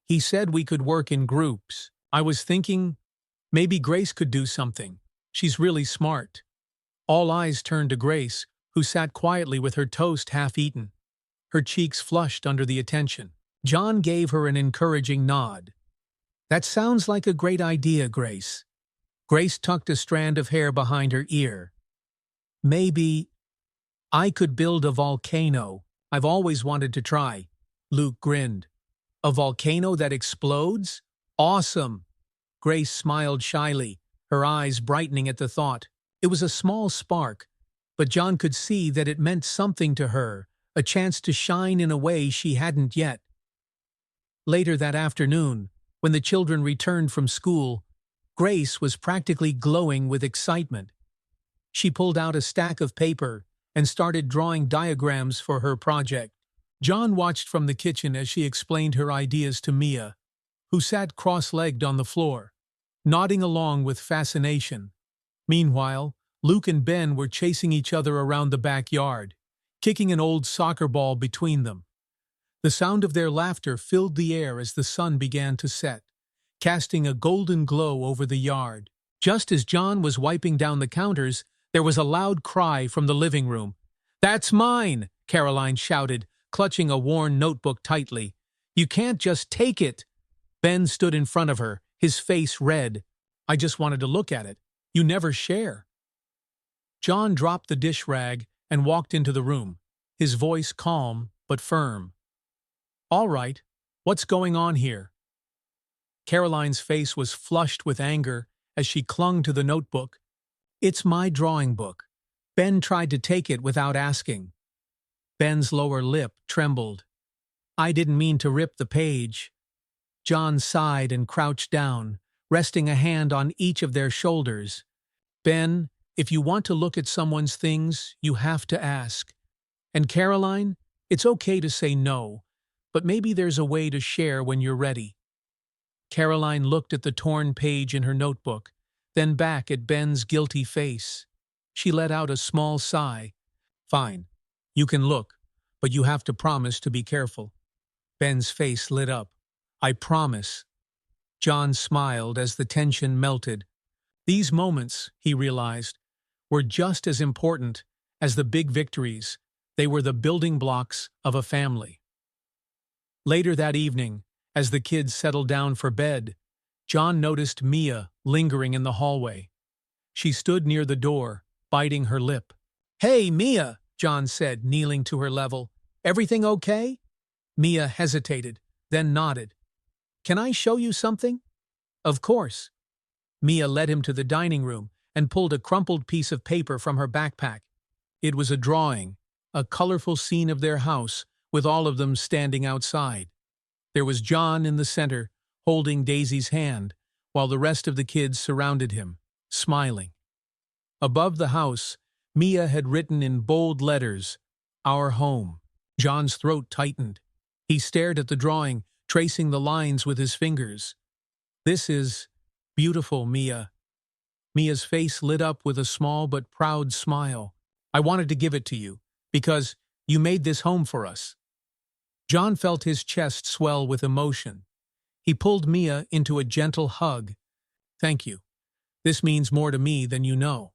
"He said we could work in groups. I was thinking maybe Grace could do something. She's really smart." All eyes turned to Grace, who sat quietly with her toast half-eaten. Her cheeks flushed under the attention. John gave her an encouraging nod. "That sounds like a great idea, Grace." Grace tucked a strand of hair behind her ear. "Maybe I could build a volcano. I've always wanted to try." Luke grinned. "A volcano that explodes? Awesome!" Grace smiled shyly, her eyes brightening at the thought. It was a small spark, but John could see that it meant something to her, a chance to shine in a way she hadn't yet. Later that afternoon, when the children returned from school, Grace was practically glowing with excitement. She pulled out a stack of paper and started drawing diagrams for her project. John watched from the kitchen as she explained her ideas to Mia, who sat cross-legged on the floor, nodding along with fascination. Meanwhile, Luke and Ben were chasing each other around the backyard, kicking an old soccer ball between them. The sound of their laughter filled the air as the sun began to set, casting a golden glow over the yard. Just as John was wiping down the counters, there was a loud cry from the living room. "That's mine!" Caroline shouted, clutching a worn notebook tightly. "You can't just take it!" Ben stood in front of her, his face red. "I just wanted to look at it. You never share." John dropped the dish rag and walked into the room, his voice calm but firm. "All right, what's going on here?" Caroline's face was flushed with anger as she clung to the notebook. "It's my drawing book. Ben tried to take it without asking." Ben's lower lip trembled. "I didn't mean to rip the page." John sighed and crouched down, resting a hand on each of their shoulders. "Ben, if you want to look at someone's things, you have to ask. And Caroline, it's okay to say no, but maybe there's a way to share when you're ready." Caroline looked at the torn page in her notebook, then back at Ben's guilty face. She let out a small sigh. "Fine. You can look, but you have to promise to be careful." Ben's face lit up. "I promise." John smiled as the tension melted. These moments, he realized, were just as important as the big victories. They were the building blocks of a family. Later that evening, as the kids settled down for bed, John noticed Mia lingering in the hallway. She stood near the door, biting her lip. "Hey, Mia," John said, kneeling to her level. "Everything okay?" Mia hesitated, then nodded. "Can I show you something?" "Of course." Mia led him to the dining room and pulled a crumpled piece of paper from her backpack. It was a drawing, a colorful scene of their house, with all of them standing outside. There was John in the center, holding Daisy's hand, while the rest of the kids surrounded him, smiling. Above the house, Mia had written in bold letters, "Our home." John's throat tightened. He stared at the drawing, tracing the lines with his fingers. "This is beautiful, Mia." Mia's face lit up with a small but proud smile. "I wanted to give it to you, because you made this home for us." John felt his chest swell with emotion. He pulled Mia into a gentle hug. "Thank you. This means more to me than you know."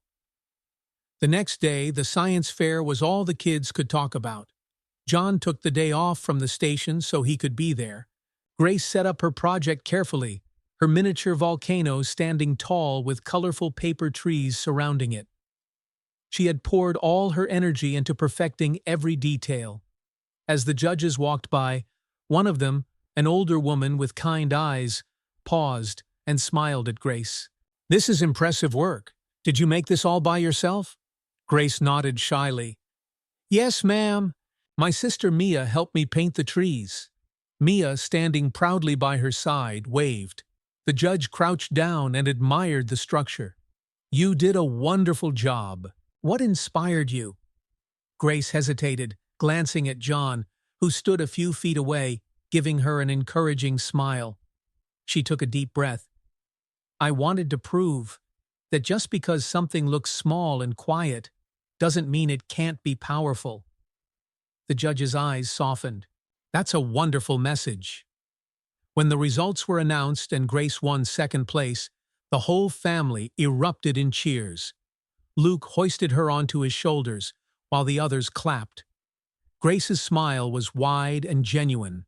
The next day, the science fair was all the kids could talk about. John took the day off from the station so he could be there. Grace set up her project carefully, her miniature volcano standing tall with colorful paper trees surrounding it. She had poured all her energy into perfecting every detail. As the judges walked by, one of them, an older woman with kind eyes, paused and smiled at Grace. "This is impressive work. Did you make this all by yourself?" Grace nodded shyly. "Yes, ma'am. My sister Mia helped me paint the trees." Mia, standing proudly by her side, waved. The judge crouched down and admired the structure. "You did a wonderful job. What inspired you?" Grace hesitated, glancing at John, who stood a few feet away, giving her an encouraging smile. She took a deep breath. "I wanted to prove that just because something looks small and quiet doesn't mean it can't be powerful." The judge's eyes softened. "That's a wonderful message." When the results were announced and Grace won second place, the whole family erupted in cheers. Luke hoisted her onto his shoulders, while the others clapped. Grace's smile was wide and genuine,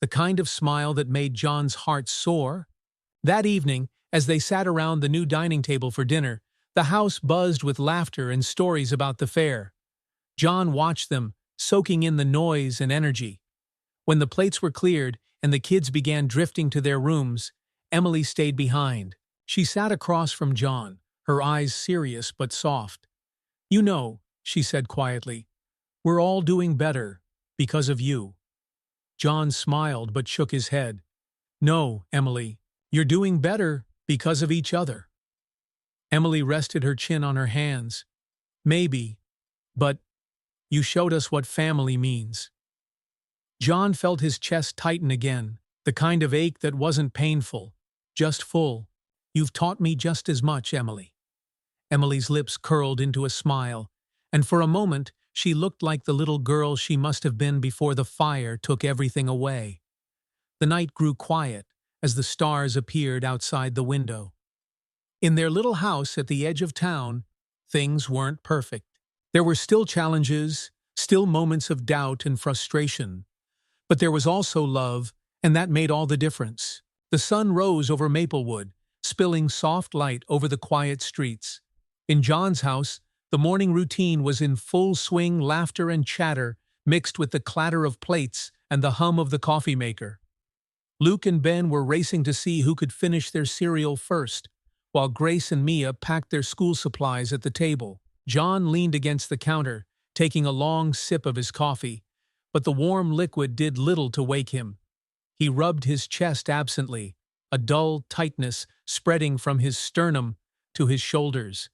the kind of smile that made John's heart soar. That evening, as they sat around the new dining table for dinner, the house buzzed with laughter and stories about the fair. John watched them, soaking in the noise and energy. When the plates were cleared and the kids began drifting to their rooms, Emily stayed behind. She sat across from John, her eyes serious but soft. "You know," she said quietly, "we're all doing better because of you." John smiled but shook his head. "No, Emily, you're doing better because of each other." Emily rested her chin on her hands. "Maybe, but you showed us what family means." John felt his chest tighten again, the kind of ache that wasn't painful, just full. "You've taught me just as much, Emily." Emily's lips curled into a smile, and for a moment she looked like the little girl she must have been before the fire took everything away. The night grew quiet as the stars appeared outside the window. In their little house at the edge of town, things weren't perfect. There were still challenges, still moments of doubt and frustration. But there was also love, and that made all the difference. The sun rose over Maplewood, spilling soft light over the quiet streets. In John's house, the morning routine was in full swing, laughter and chatter mixed with the clatter of plates and the hum of the coffee maker. Luke and Ben were racing to see who could finish their cereal first, while Grace and Mia packed their school supplies at the table. John leaned against the counter, taking a long sip of his coffee, but the warm liquid did little to wake him. He rubbed his chest absently, a dull tightness spreading from his sternum to his shoulders.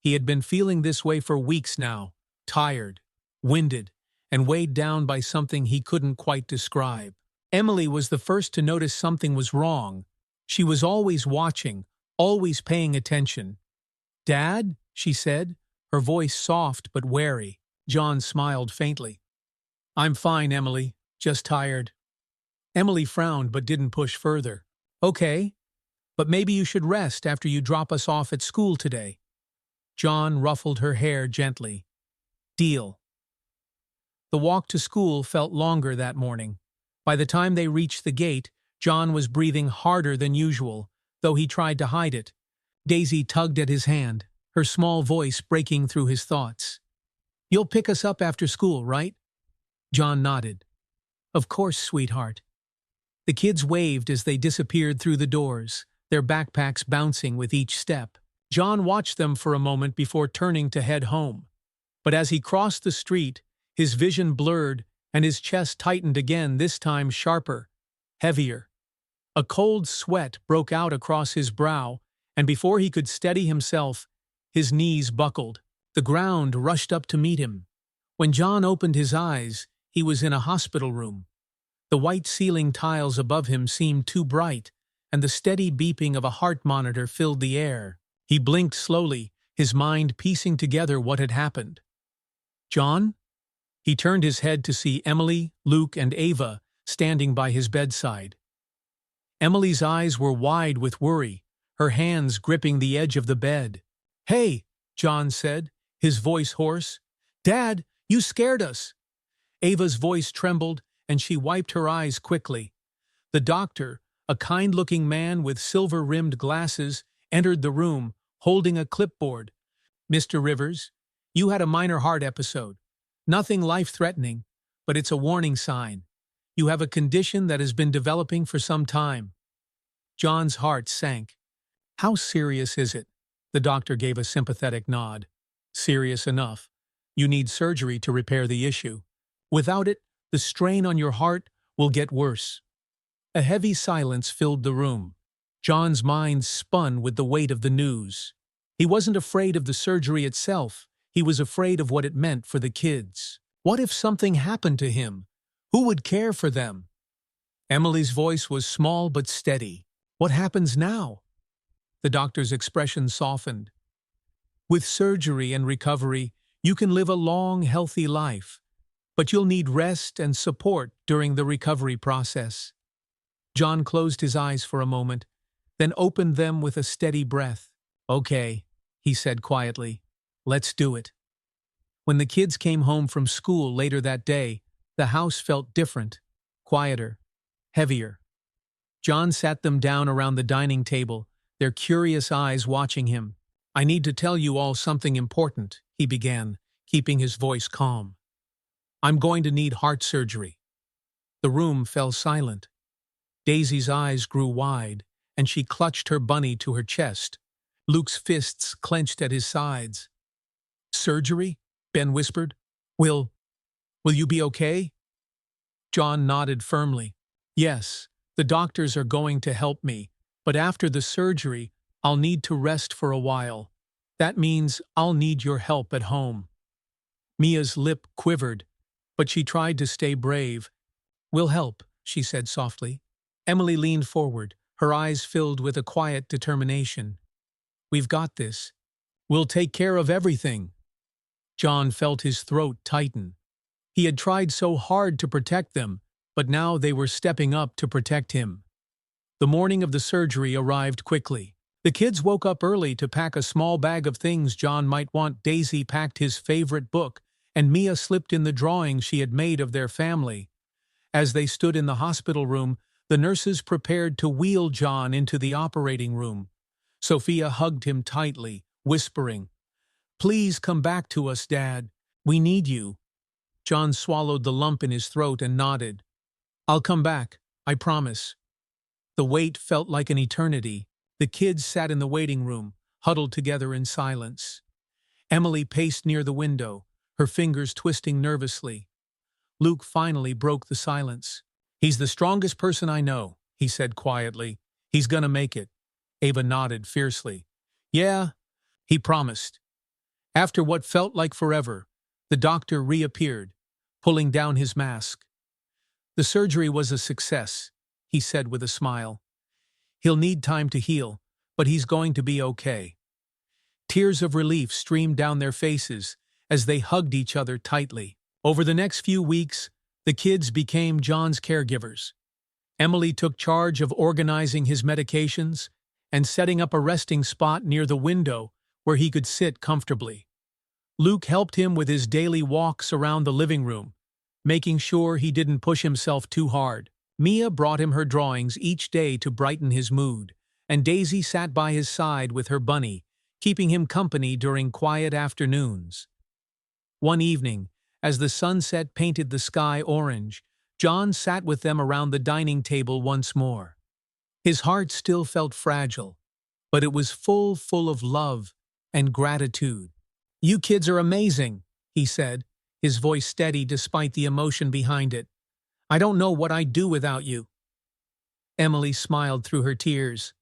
He had been feeling this way for weeks now, tired, winded, and weighed down by something he couldn't quite describe. Emily was the first to notice something was wrong. She was always watching, always paying attention. "Dad?" she said, her voice soft but wary. John smiled faintly. "I'm fine, Emily, just tired." Emily frowned but didn't push further. "Okay, but maybe you should rest after you drop us off at school today." John ruffled her hair gently. "Deal." The walk to school felt longer that morning. By the time they reached the gate, John was breathing harder than usual, though he tried to hide it. Daisy tugged at his hand, her small voice breaking through his thoughts. "You'll pick us up after school, right?" John nodded. "Of course, sweetheart." The kids waved as they disappeared through the doors, their backpacks bouncing with each step. John watched them for a moment before turning to head home. But as he crossed the street, his vision blurred and his chest tightened again, this time sharper, heavier. A cold sweat broke out across his brow, and before he could steady himself, his knees buckled. The ground rushed up to meet him. When John opened his eyes, he was in a hospital room. The white ceiling tiles above him seemed too bright, and the steady beeping of a heart monitor filled the air. He blinked slowly, his mind piecing together what had happened. "John?" He turned his head to see Emily, Luke, and Ava standing by his bedside. Emily's eyes were wide with worry, her hands gripping the edge of the bed. "Hey," John said, his voice hoarse. "Dad, you scared us." Ava's voice trembled, and she wiped her eyes quickly. The doctor, a kind-looking man with silver-rimmed glasses, entered the room, holding a clipboard. "Mr. Rivers, you had a minor heart episode. Nothing life-threatening, but it's a warning sign. You have a condition that has been developing for some time." John's heart sank. "How serious is it?" The doctor gave a sympathetic nod. "Serious enough. You need surgery to repair the issue. Without it, the strain on your heart will get worse." A heavy silence filled the room. John's mind spun with the weight of the news. He wasn't afraid of the surgery itself. He was afraid of what it meant for the kids. What if something happened to him? Who would care for them? Emily's voice was small but steady. "What happens now?" The doctor's expression softened. "With surgery and recovery, you can live a long, healthy life. But you'll need rest and support during the recovery process." John closed his eyes for a moment, then opened them with a steady breath. "Okay," he said quietly. "Let's do it." When the kids came home from school later that day, the house felt different, quieter, heavier. John sat them down around the dining table, their curious eyes watching him. "I need to tell you all something important," he began, keeping his voice calm. "I'm going to need heart surgery." The room fell silent. Daisy's eyes grew wide, and she clutched her bunny to her chest. Luke's fists clenched at his sides. "Surgery?" Ben whispered. Will you be okay?" John nodded firmly. "Yes, the doctors are going to help me, but after the surgery, I'll need to rest for a while. That means I'll need your help at home." Mia's lip quivered, but she tried to stay brave. "We'll help," she said softly. Emily leaned forward, her eyes filled with a quiet determination. "We've got this. We'll take care of everything." John felt his throat tighten. He had tried so hard to protect them, but now they were stepping up to protect him. The morning of the surgery arrived quickly. The kids woke up early to pack a small bag of things John might want. Daisy packed his favorite book, and Mia slipped in the drawing she had made of their family. As they stood in the hospital room, the nurses prepared to wheel John into the operating room. Sophia hugged him tightly, whispering, "Please come back to us, Dad. We need you." John swallowed the lump in his throat and nodded. "I'll come back, I promise." The wait felt like an eternity. The kids sat in the waiting room, huddled together in silence. Emily paced near the window, her fingers twisting nervously. Luke finally broke the silence. "He's the strongest person I know," he said quietly. "He's gonna make it." Ava nodded fiercely. "Yeah," he promised. After what felt like forever, the doctor reappeared, pulling down his mask. "The surgery was a success," he said with a smile. "He'll need time to heal, but he's going to be okay." Tears of relief streamed down their faces as they hugged each other tightly. Over the next few weeks, the kids became John's caregivers. Emily took charge of organizing his medications and setting up a resting spot near the window where he could sit comfortably. Luke helped him with his daily walks around the living room, making sure he didn't push himself too hard. Mia brought him her drawings each day to brighten his mood, and Daisy sat by his side with her bunny, keeping him company during quiet afternoons. One evening, as the sunset painted the sky orange, John sat with them around the dining table once more. His heart still felt fragile, but it was full of love and gratitude. "You kids are amazing," he said, his voice steady despite the emotion behind it. "I don't know what I'd do without you." Emily smiled through her tears.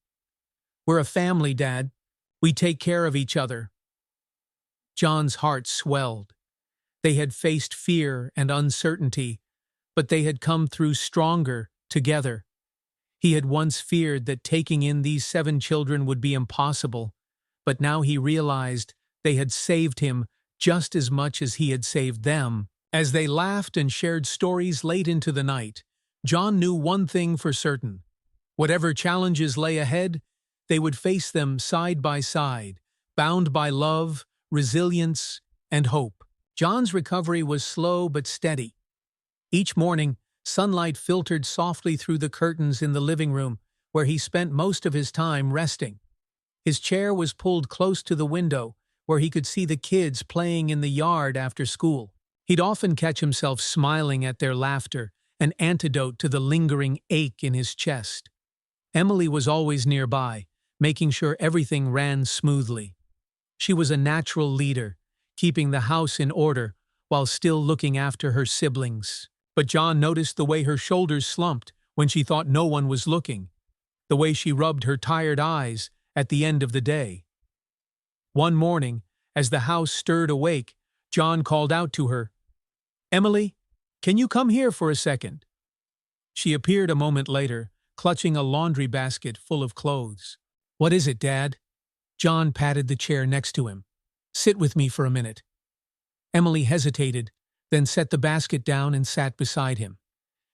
"We're a family, Dad. We take care of each other." John's heart swelled. They had faced fear and uncertainty, but they had come through stronger together. He had once feared that taking in these 7 children would be impossible, but now he realized they had saved him just as much as he had saved them. As they laughed and shared stories late into the night, John knew one thing for certain. Whatever challenges lay ahead, they would face them side by side, bound by love, resilience, and hope. John's recovery was slow but steady. Each morning, sunlight filtered softly through the curtains in the living room, where he spent most of his time resting. His chair was pulled close to the window, where he could see the kids playing in the yard after school. He'd often catch himself smiling at their laughter, an antidote to the lingering ache in his chest. Emily was always nearby, making sure everything ran smoothly. She was a natural leader, keeping the house in order while still looking after her siblings. But John noticed the way her shoulders slumped when she thought no one was looking, the way she rubbed her tired eyes at the end of the day. One morning, as the house stirred awake, John called out to her, "Emily, can you come here for a second?" She appeared a moment later, clutching a laundry basket full of clothes. "What is it, Dad?" John patted the chair next to him. "Sit with me for a minute." Emily hesitated, then set the basket down and sat beside him.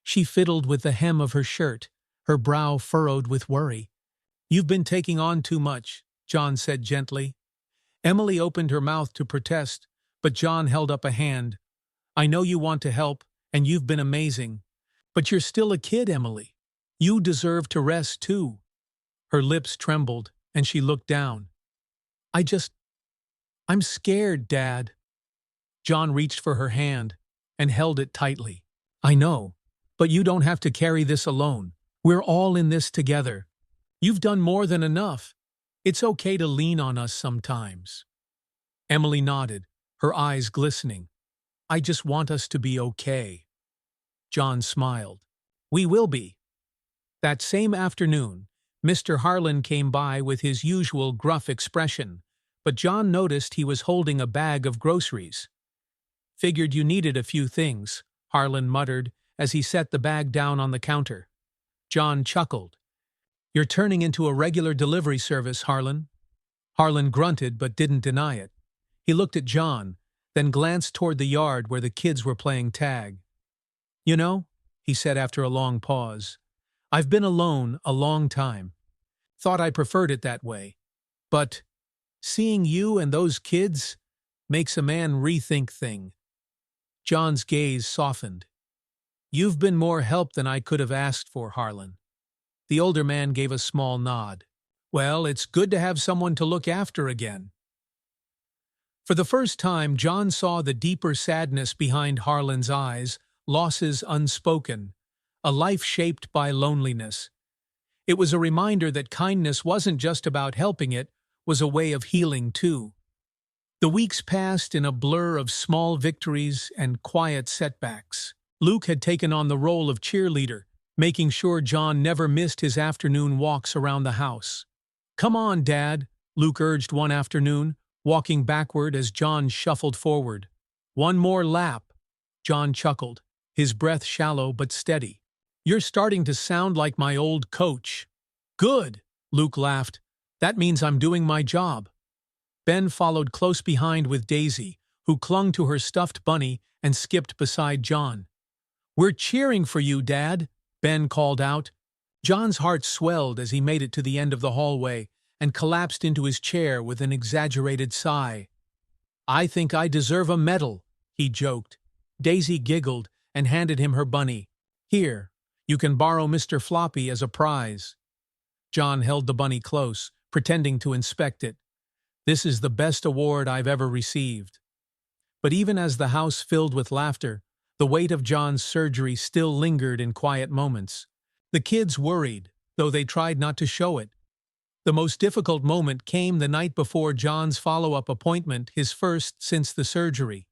She fiddled with the hem of her shirt, her brow furrowed with worry. "You've been taking on too much," John said gently. Emily opened her mouth to protest, but John held up a hand. "I know you want to help, and you've been amazing. But you're still a kid, Emily. You deserve to rest, too." Her lips trembled, and she looked down. I'm scared, Dad." John reached for her hand and held it tightly. "I know, but you don't have to carry this alone. We're all in this together. You've done more than enough. It's okay to lean on us sometimes." Emily nodded, her eyes glistening. "I just want us to be okay." John smiled. "We will be." That same afternoon, Mr. Harlan came by with his usual gruff expression, but John noticed he was holding a bag of groceries. "Figured you needed a few things," Harlan muttered as he set the bag down on the counter. John chuckled. "You're turning into a regular delivery service, Harlan." Harlan grunted but didn't deny it. He looked at John, then glanced toward the yard where the kids were playing tag. "You know," he said after a long pause, "I've been alone a long time. Thought I preferred it that way. But seeing you and those kids makes a man rethink things." John's gaze softened. "You've been more help than I could have asked for, Harlan." The older man gave a small nod. "Well, it's good to have someone to look after again." For the first time, John saw the deeper sadness behind Harlan's eyes, losses unspoken, a life shaped by loneliness. It was a reminder that kindness wasn't just about helping, it was a way of healing too. The weeks passed in a blur of small victories and quiet setbacks. Luke had taken on the role of cheerleader, making sure John never missed his afternoon walks around the house. "Come on, Dad," Luke urged one afternoon, walking backward as John shuffled forward. "One more lap." John chuckled, his breath shallow but steady. "You're starting to sound like my old coach." "Good," Luke laughed. "That means I'm doing my job." Ben followed close behind with Daisy, who clung to her stuffed bunny and skipped beside John. "We're cheering for you, Dad," Ben called out. John's heart swelled as he made it to the end of the hallway and collapsed into his chair with an exaggerated sigh. "I think I deserve a medal," he joked. Daisy giggled and handed him her bunny. "Here, you can borrow Mr. Floppy as a prize." John held the bunny close, pretending to inspect it. "This is the best award I've ever received." But even as the house filled with laughter, The weight of John's surgery still lingered in quiet moments. The kids worried, though they tried not to show it. The most difficult moment came the night before John's follow-up appointment, his first since the surgery.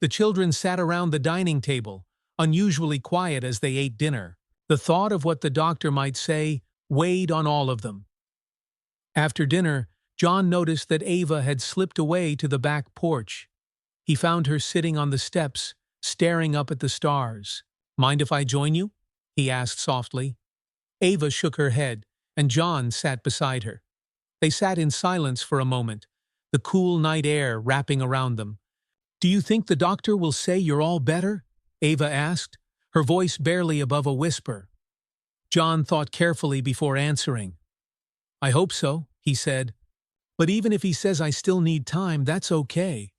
The children sat around the dining table, unusually quiet as they ate dinner. The thought of what the doctor might say weighed on all of them. After dinner, John noticed that Ava had slipped away to the back porch. He found her sitting on the steps, staring up at the stars. "Mind if I join you?" he asked softly. Ava shook her head, and John sat beside her. They sat in silence for a moment, the cool night air wrapping around them. "Do you think the doctor will say you're all better?" Ava asked, her voice barely above a whisper. John thought carefully before answering. "I hope so," he said. "But even if he says I still need time, that's okay.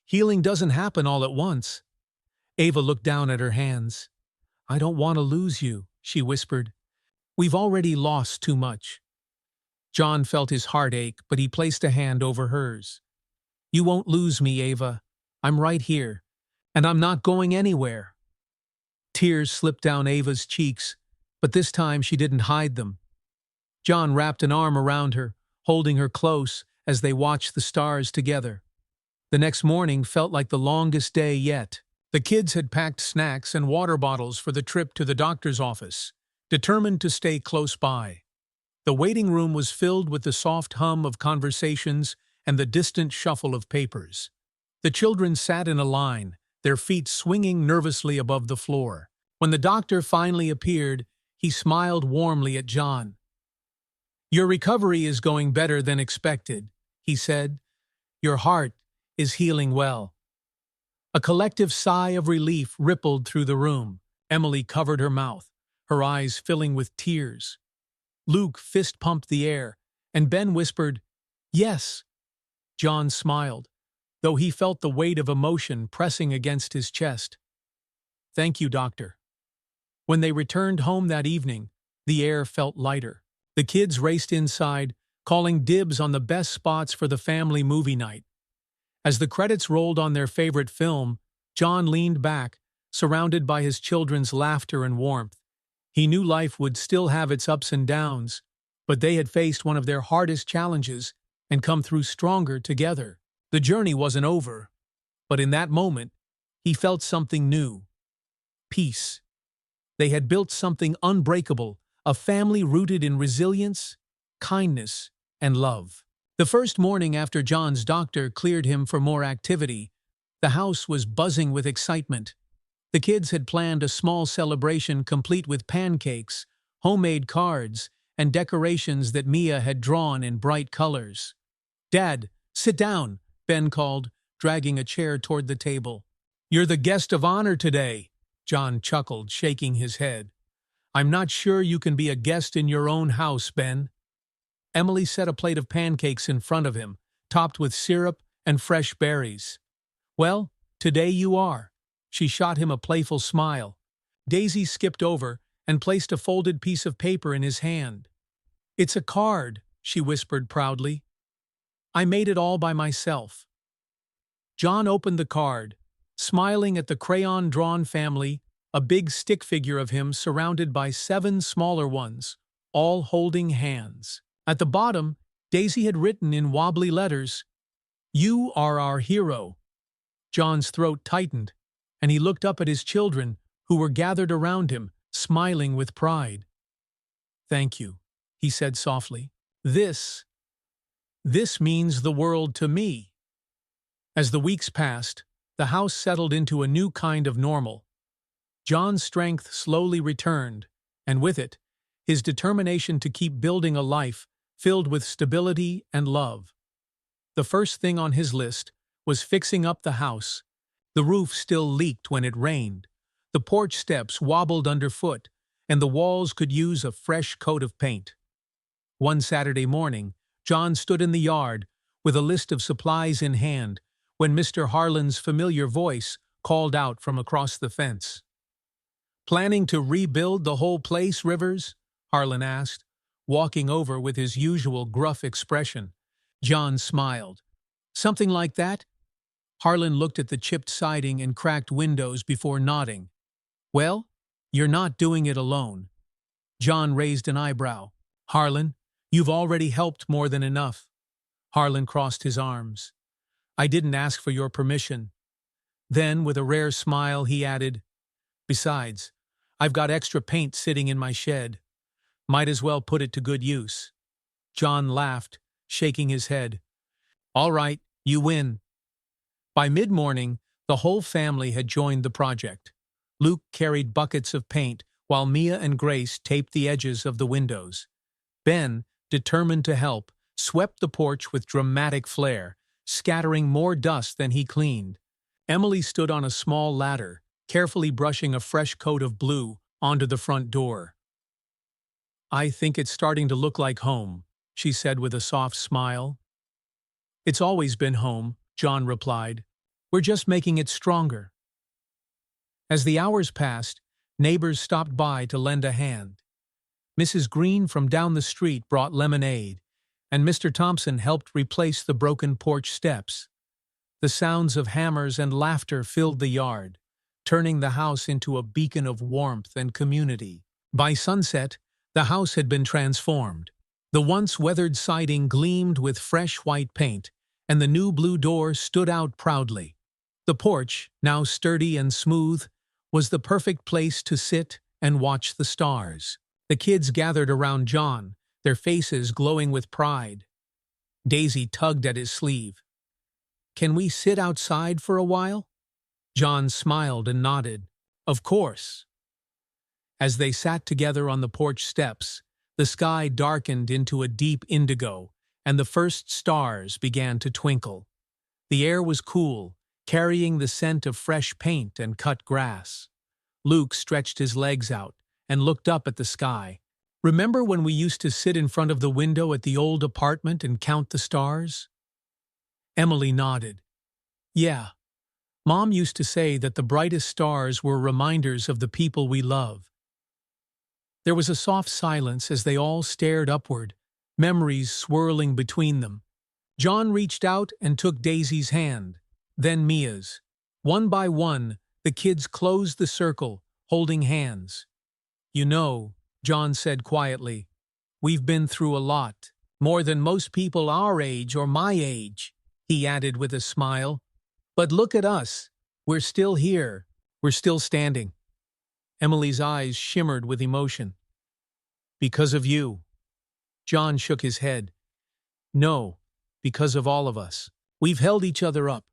Healing doesn't happen all at once." Ava looked down at her hands. "I don't want to lose you," she whispered. "We've already lost too much." John felt his heart ache, but he placed a hand over hers. "You won't lose me, Ava. I'm right here, and I'm not going anywhere." Tears slipped down Ava's cheeks, but this time she didn't hide them. John wrapped an arm around her, holding her close as they watched the stars together. The next morning felt like the longest day yet. The kids had packed snacks and water bottles for the trip to the doctor's office, determined to stay close by. The waiting room was filled with the soft hum of conversations and the distant shuffle of papers. The children sat in a line, their feet swinging nervously above the floor. When the doctor finally appeared, he smiled warmly at John. "Your recovery is going better than expected," he said. "Your heart is healing well." A collective sigh of relief rippled through the room. Emily covered her mouth, her eyes filling with tears. Luke fist-pumped the air, and Ben whispered, "Yes." John smiled, though he felt the weight of emotion pressing against his chest. "Thank you, Doctor." When they returned home that evening, the air felt lighter. The kids raced inside, calling dibs on the best spots for the family movie night. As the credits rolled on their favorite film, John leaned back, surrounded by his children's laughter and warmth. He knew life would still have its ups and downs, but they had faced one of their hardest challenges and come through stronger together. The journey wasn't over, but in that moment, he felt something new. Peace. They had built something unbreakable, a family rooted in resilience, kindness, and love. The first morning after John's doctor cleared him for more activity, the house was buzzing with excitement. The kids had planned a small celebration complete with pancakes, homemade cards, and decorations that Mia had drawn in bright colors. "Dad, sit down," Ben called, dragging a chair toward the table. "You're the guest of honor today," John chuckled, shaking his head. "I'm not sure you can be a guest in your own house, Ben." Emily set a plate of pancakes in front of him, topped with syrup and fresh berries. "Well, today you are." She shot him a playful smile. Daisy skipped over and placed a folded piece of paper in his hand. "It's a card," she whispered proudly. "I made it all by myself." John opened the card, smiling at the crayon-drawn family, a big stick figure of him surrounded by 7 smaller ones, all holding hands. At the bottom, Daisy had written in wobbly letters, "You are our hero." John's throat tightened, and he looked up at his children, who were gathered around him, smiling with pride. "Thank you," he said softly. This means the world to me." As the weeks passed, the house settled into a new kind of normal. John's strength slowly returned, and with it, his determination to keep building a life filled with stability and love. The first thing on his list was fixing up the house. The roof still leaked when it rained. The porch steps wobbled underfoot, and the walls could use a fresh coat of paint. One Saturday morning, John stood in the yard with a list of supplies in hand when Mr. Harlan's familiar voice called out from across the fence. "Planning to rebuild the whole place, Rivers?" Harlan asked, walking over with his usual gruff expression. John smiled. "Something like that?" Harlan looked at the chipped siding and cracked windows before nodding. Well, you're not doing it alone. John raised an eyebrow. Harlan, you've already helped more than enough. Harlan crossed his arms. I didn't ask for your permission. Then, with a rare smile, he added, Besides, I've got extra paint sitting in my shed. Might as well put it to good use. John laughed, shaking his head. All right, you win. By mid-morning, the whole family had joined the project. Luke carried buckets of paint, while Mia and Grace taped the edges of the windows. Ben, determined to help, swept the porch with dramatic flair, scattering more dust than he cleaned. Emily stood on a small ladder, carefully brushing a fresh coat of blue onto the front door. I think it's starting to look like home, she said with a soft smile. It's always been home, John replied. We're just making it stronger. As the hours passed, neighbors stopped by to lend a hand. Mrs. Green from down the street brought lemonade, and Mr. Thompson helped replace the broken porch steps. The sounds of hammers and laughter filled the yard, turning the house into a beacon of warmth and community. By sunset, the house had been transformed. The once weathered siding gleamed with fresh white paint, and the new blue door stood out proudly. The porch, now sturdy and smooth, was the perfect place to sit and watch the stars. The kids gathered around John, their faces glowing with pride. Daisy tugged at his sleeve. Can we sit outside for a while? John smiled and nodded. Of course. As they sat together on the porch steps, the sky darkened into a deep indigo, and the first stars began to twinkle. The air was cool, carrying the scent of fresh paint and cut grass. Luke stretched his legs out and looked up at the sky. Remember when we used to sit in front of the window at the old apartment and count the stars? Emily nodded. Yeah. Mom used to say that the brightest stars were reminders of the people we love. There was a soft silence as they all stared upward, memories swirling between them. John reached out and took Daisy's hand, then Mia's. One by one, the kids closed the circle, holding hands. You know, John said quietly, we've been through a lot, more than most people our age or my age, he added with a smile. But look at us. We're still here. We're still standing. Emily's eyes shimmered with emotion. Because of you. John shook his head. No, because of all of us. We've held each other up.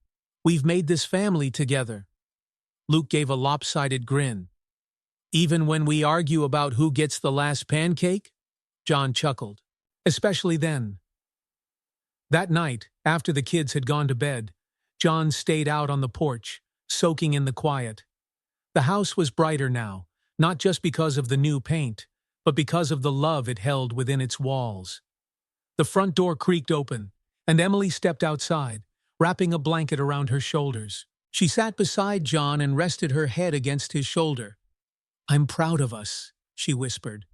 We've made this family together. Luke gave a lopsided grin. Even when we argue about who gets the last pancake? John chuckled. Especially then. That night, after the kids had gone to bed, John stayed out on the porch, soaking in the quiet. The house was brighter now, not just because of the new paint, but because of the love it held within its walls. The front door creaked open, and Emily stepped outside, wrapping a blanket around her shoulders. She sat beside John and rested her head against his shoulder. I'm proud of us, she whispered.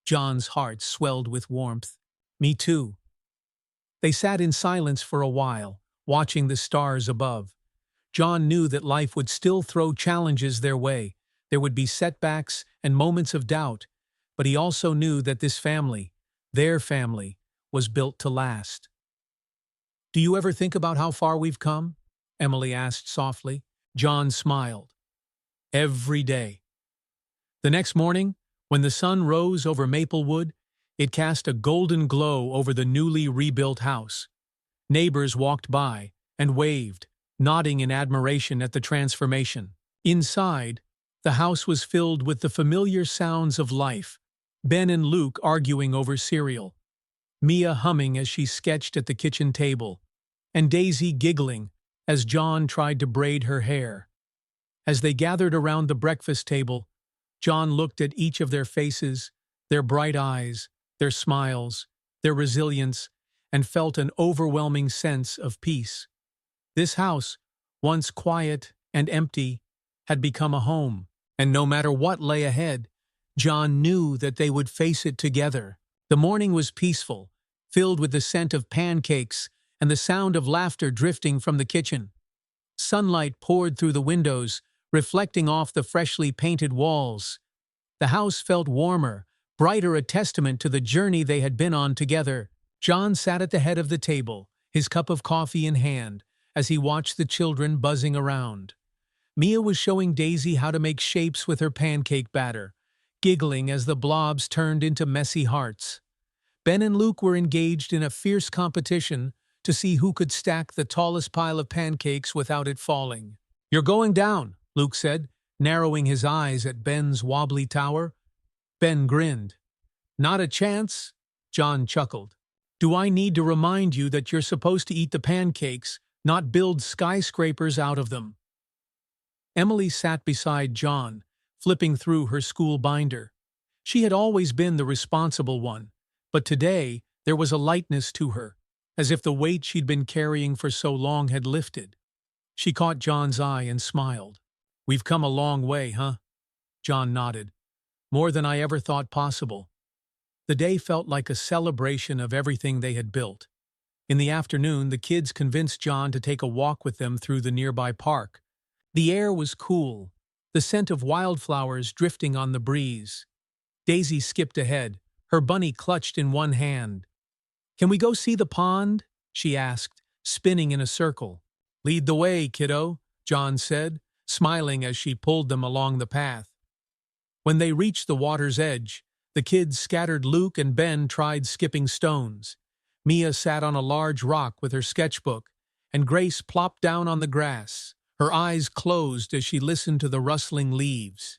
John's heart swelled with warmth. Me too. They sat in silence for a while, watching the stars above. John knew that life would still throw challenges their way. There would be setbacks and moments of doubt, but he also knew that this family, their family, was built to last. Do you ever think about how far we've come? Emily asked softly. John smiled. Every day. The next morning, when the sun rose over Maplewood, it cast a golden glow over the newly rebuilt house. Neighbors walked by and waved, nodding in admiration at the transformation. Inside, the house was filled with the familiar sounds of life. Ben and Luke arguing over cereal, Mia humming as she sketched at the kitchen table, and Daisy giggling as John tried to braid her hair. As they gathered around the breakfast table, John looked at each of their faces, their bright eyes, their smiles, their resilience, and felt an overwhelming sense of peace. This house, once quiet and empty, had become a home, and no matter what lay ahead, John knew that they would face it together. The morning was peaceful, filled with the scent of pancakes and the sound of laughter drifting from the kitchen. Sunlight poured through the windows, reflecting off the freshly painted walls. The house felt warmer, brighter, a testament to the journey they had been on together. John sat at the head of the table, his cup of coffee in hand, as he watched the children buzzing around. Mia was showing Daisy how to make shapes with her pancake batter, giggling as the blobs turned into messy hearts. Ben and Luke were engaged in a fierce competition to see who could stack the tallest pile of pancakes without it falling. "You're going down," Luke said, narrowing his eyes at Ben's wobbly tower. Ben grinned. "Not a chance," John chuckled. "Do I need to remind you that you're supposed to eat the pancakes, not build skyscrapers out of them?" Emily sat beside John, flipping through her school binder. She had always been the responsible one, but today there was a lightness to her, as if the weight she'd been carrying for so long had lifted. She caught John's eye and smiled. "We've come a long way, huh?" John nodded. "More than I ever thought possible." The day felt like a celebration of everything they had built. In the afternoon, the kids convinced John to take a walk with them through the nearby park. The air was cool, the scent of wildflowers drifting on the breeze. Daisy skipped ahead, her bunny clutched in one hand. "Can we go see the pond?" she asked, spinning in a circle. "Lead the way, kiddo," John said, smiling as she pulled them along the path. When they reached the water's edge, the kids scattered. Luke and Ben tried skipping stones. Mia sat on a large rock with her sketchbook, and Grace plopped down on the grass, her eyes closed as she listened to the rustling leaves.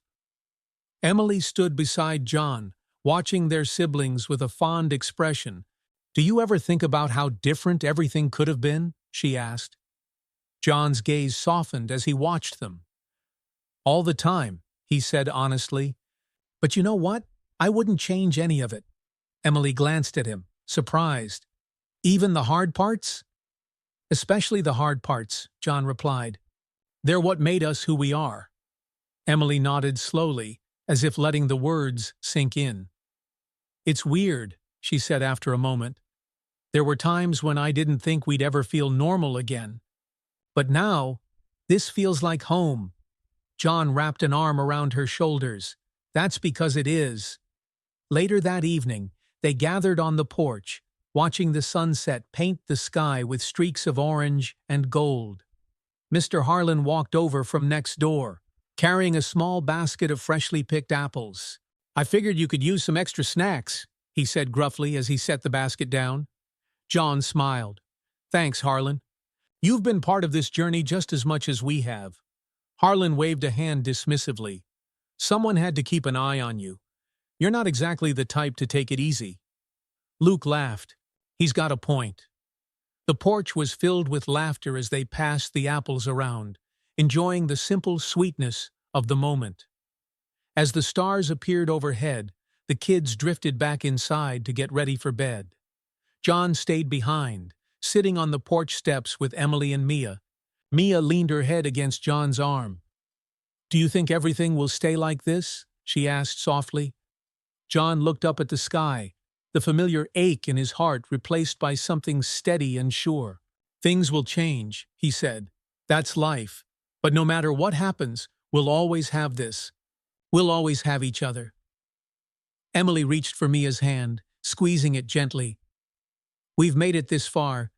Emily stood beside John, watching their siblings with a fond expression. "Do you ever think about how different everything could have been?" she asked. John's gaze softened as he watched them. "All the time," he said honestly. "But you know what? I wouldn't change any of it." Emily glanced at him, surprised. "Even the hard parts?" "Especially the hard parts," John replied. "They're what made us who we are." Emily nodded slowly, as if letting the words sink in. "It's weird," she said after a moment. "There were times when I didn't think we'd ever feel normal again. But now, this feels like home." John wrapped an arm around her shoulders. "That's because it is." Later that evening, they gathered on the porch, watching the sunset paint the sky with streaks of orange and gold. Mr. Harlan walked over from next door, carrying a small basket of freshly picked apples. "I figured you could use some extra snacks," he said gruffly as he set the basket down. John smiled. "Thanks, Harlan. You've been part of this journey just as much as we have." Harlan waved a hand dismissively. "Someone had to keep an eye on you. You're not exactly the type to take it easy." Luke laughed. "He's got a point." The porch was filled with laughter as they passed the apples around, enjoying the simple sweetness of the moment. As the stars appeared overhead, the kids drifted back inside to get ready for bed. John stayed behind, sitting on the porch steps with Emily and Mia. Mia leaned her head against John's arm. "Do you think everything will stay like this?" she asked softly. John looked up at the sky, the familiar ache in his heart replaced by something steady and sure. "Things will change," he said. "That's life. But no matter what happens, we'll always have this. We'll always have each other." Emily reached for Mia's hand, squeezing it gently. "We've made it this far.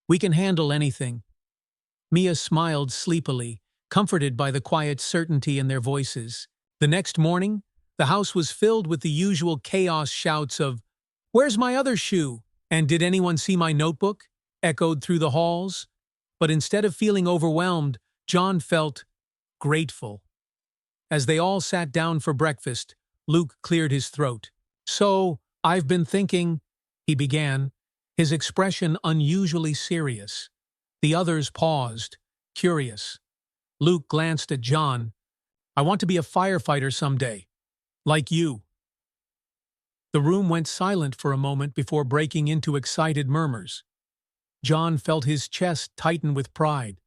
We can handle anything." Mia smiled sleepily, comforted by the quiet certainty in their voices. The next morning, the house was filled with the usual chaos. Shouts of, "Where's my other shoe?" and "Did anyone see my notebook?" echoed through the halls. But instead of feeling overwhelmed, John felt grateful. As they all sat down for breakfast, Luke cleared his throat. "So, I've been thinking," he began, his expression unusually serious. The others paused, curious. Luke glanced at John. "I want to be a firefighter someday. Like you." The room went silent for a moment before breaking into excited murmurs. John felt his chest tighten with pride.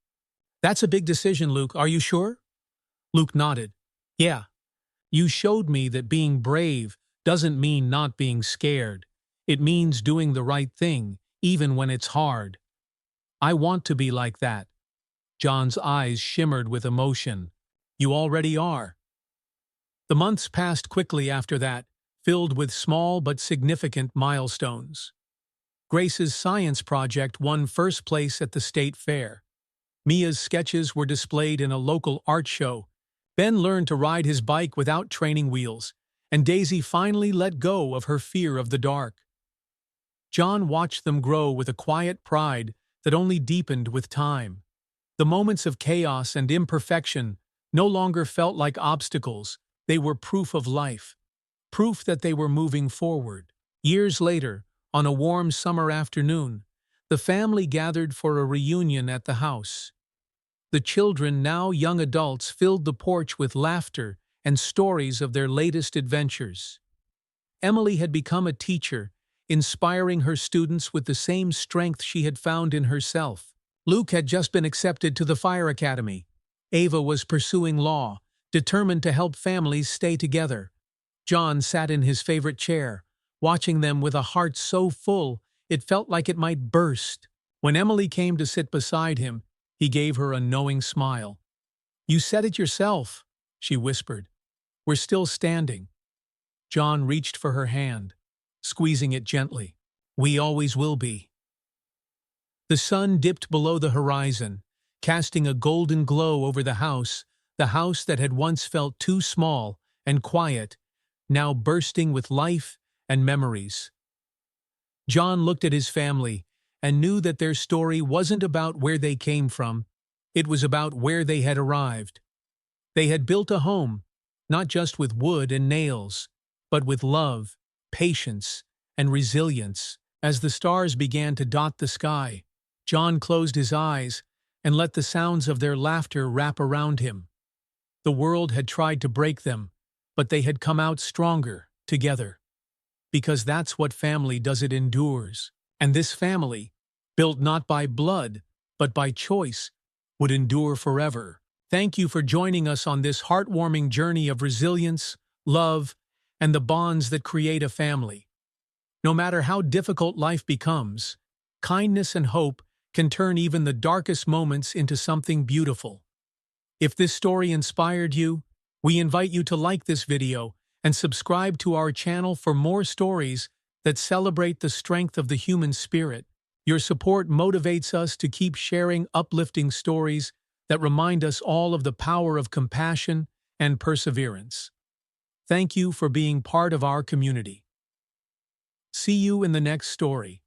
"That's a big decision, Luke. Are you sure?" Luke nodded. "Yeah. You showed me that being brave doesn't mean not being scared. It means doing the right thing, even when it's hard. I want to be like that." John's eyes shimmered with emotion. You already are. The months passed quickly after that, filled with small but significant milestones. Grace's science project won first place at the state fair. Mia's sketches were displayed in a local art show. Ben learned to ride his bike without training wheels, and Daisy finally let go of her fear of the dark. John watched them grow with a quiet pride that only deepened with time. The moments of chaos and imperfection no longer felt like obstacles, they were proof of life, proof that they were moving forward. Years later, on a warm summer afternoon, the family gathered for a reunion at the house. The children, now young adults, filled the porch with laughter and stories of their latest adventures. Emily had become a teacher, inspiring her students with the same strength she had found in herself. Luke had just been accepted to the Fire Academy. Ava was pursuing law, determined to help families stay together. John sat in his favorite chair, watching them with a heart so full it felt like it might burst. When Emily came to sit beside him, he gave her a knowing smile. "You said it yourself," she whispered. "We're still standing." John reached for her hand, squeezing it gently. "We always will be." The sun dipped below the horizon, casting a golden glow over the house that had once felt too small and quiet, now bursting with life and memories. John looked at his family and knew that their story wasn't about where they came from, it was about where they had arrived. They had built a home, not just with wood and nails, but with love, patience, and resilience. As the stars began to dot the sky, John closed his eyes and let the sounds of their laughter wrap around him. The world had tried to break them, but they had come out stronger, together. Because that's what family does, it endures. And this family, built not by blood, but by choice, would endure forever. Thank you for joining us on this heartwarming journey of resilience, love, and the bonds that create a family. No matter how difficult life becomes, kindness and hope can turn even the darkest moments into something beautiful. If this story inspired you, we invite you to like this video and subscribe to our channel for more stories that celebrate the strength of the human spirit. Your support motivates us to keep sharing uplifting stories that remind us all of the power of compassion and perseverance. Thank you for being part of our community. See you in the next story.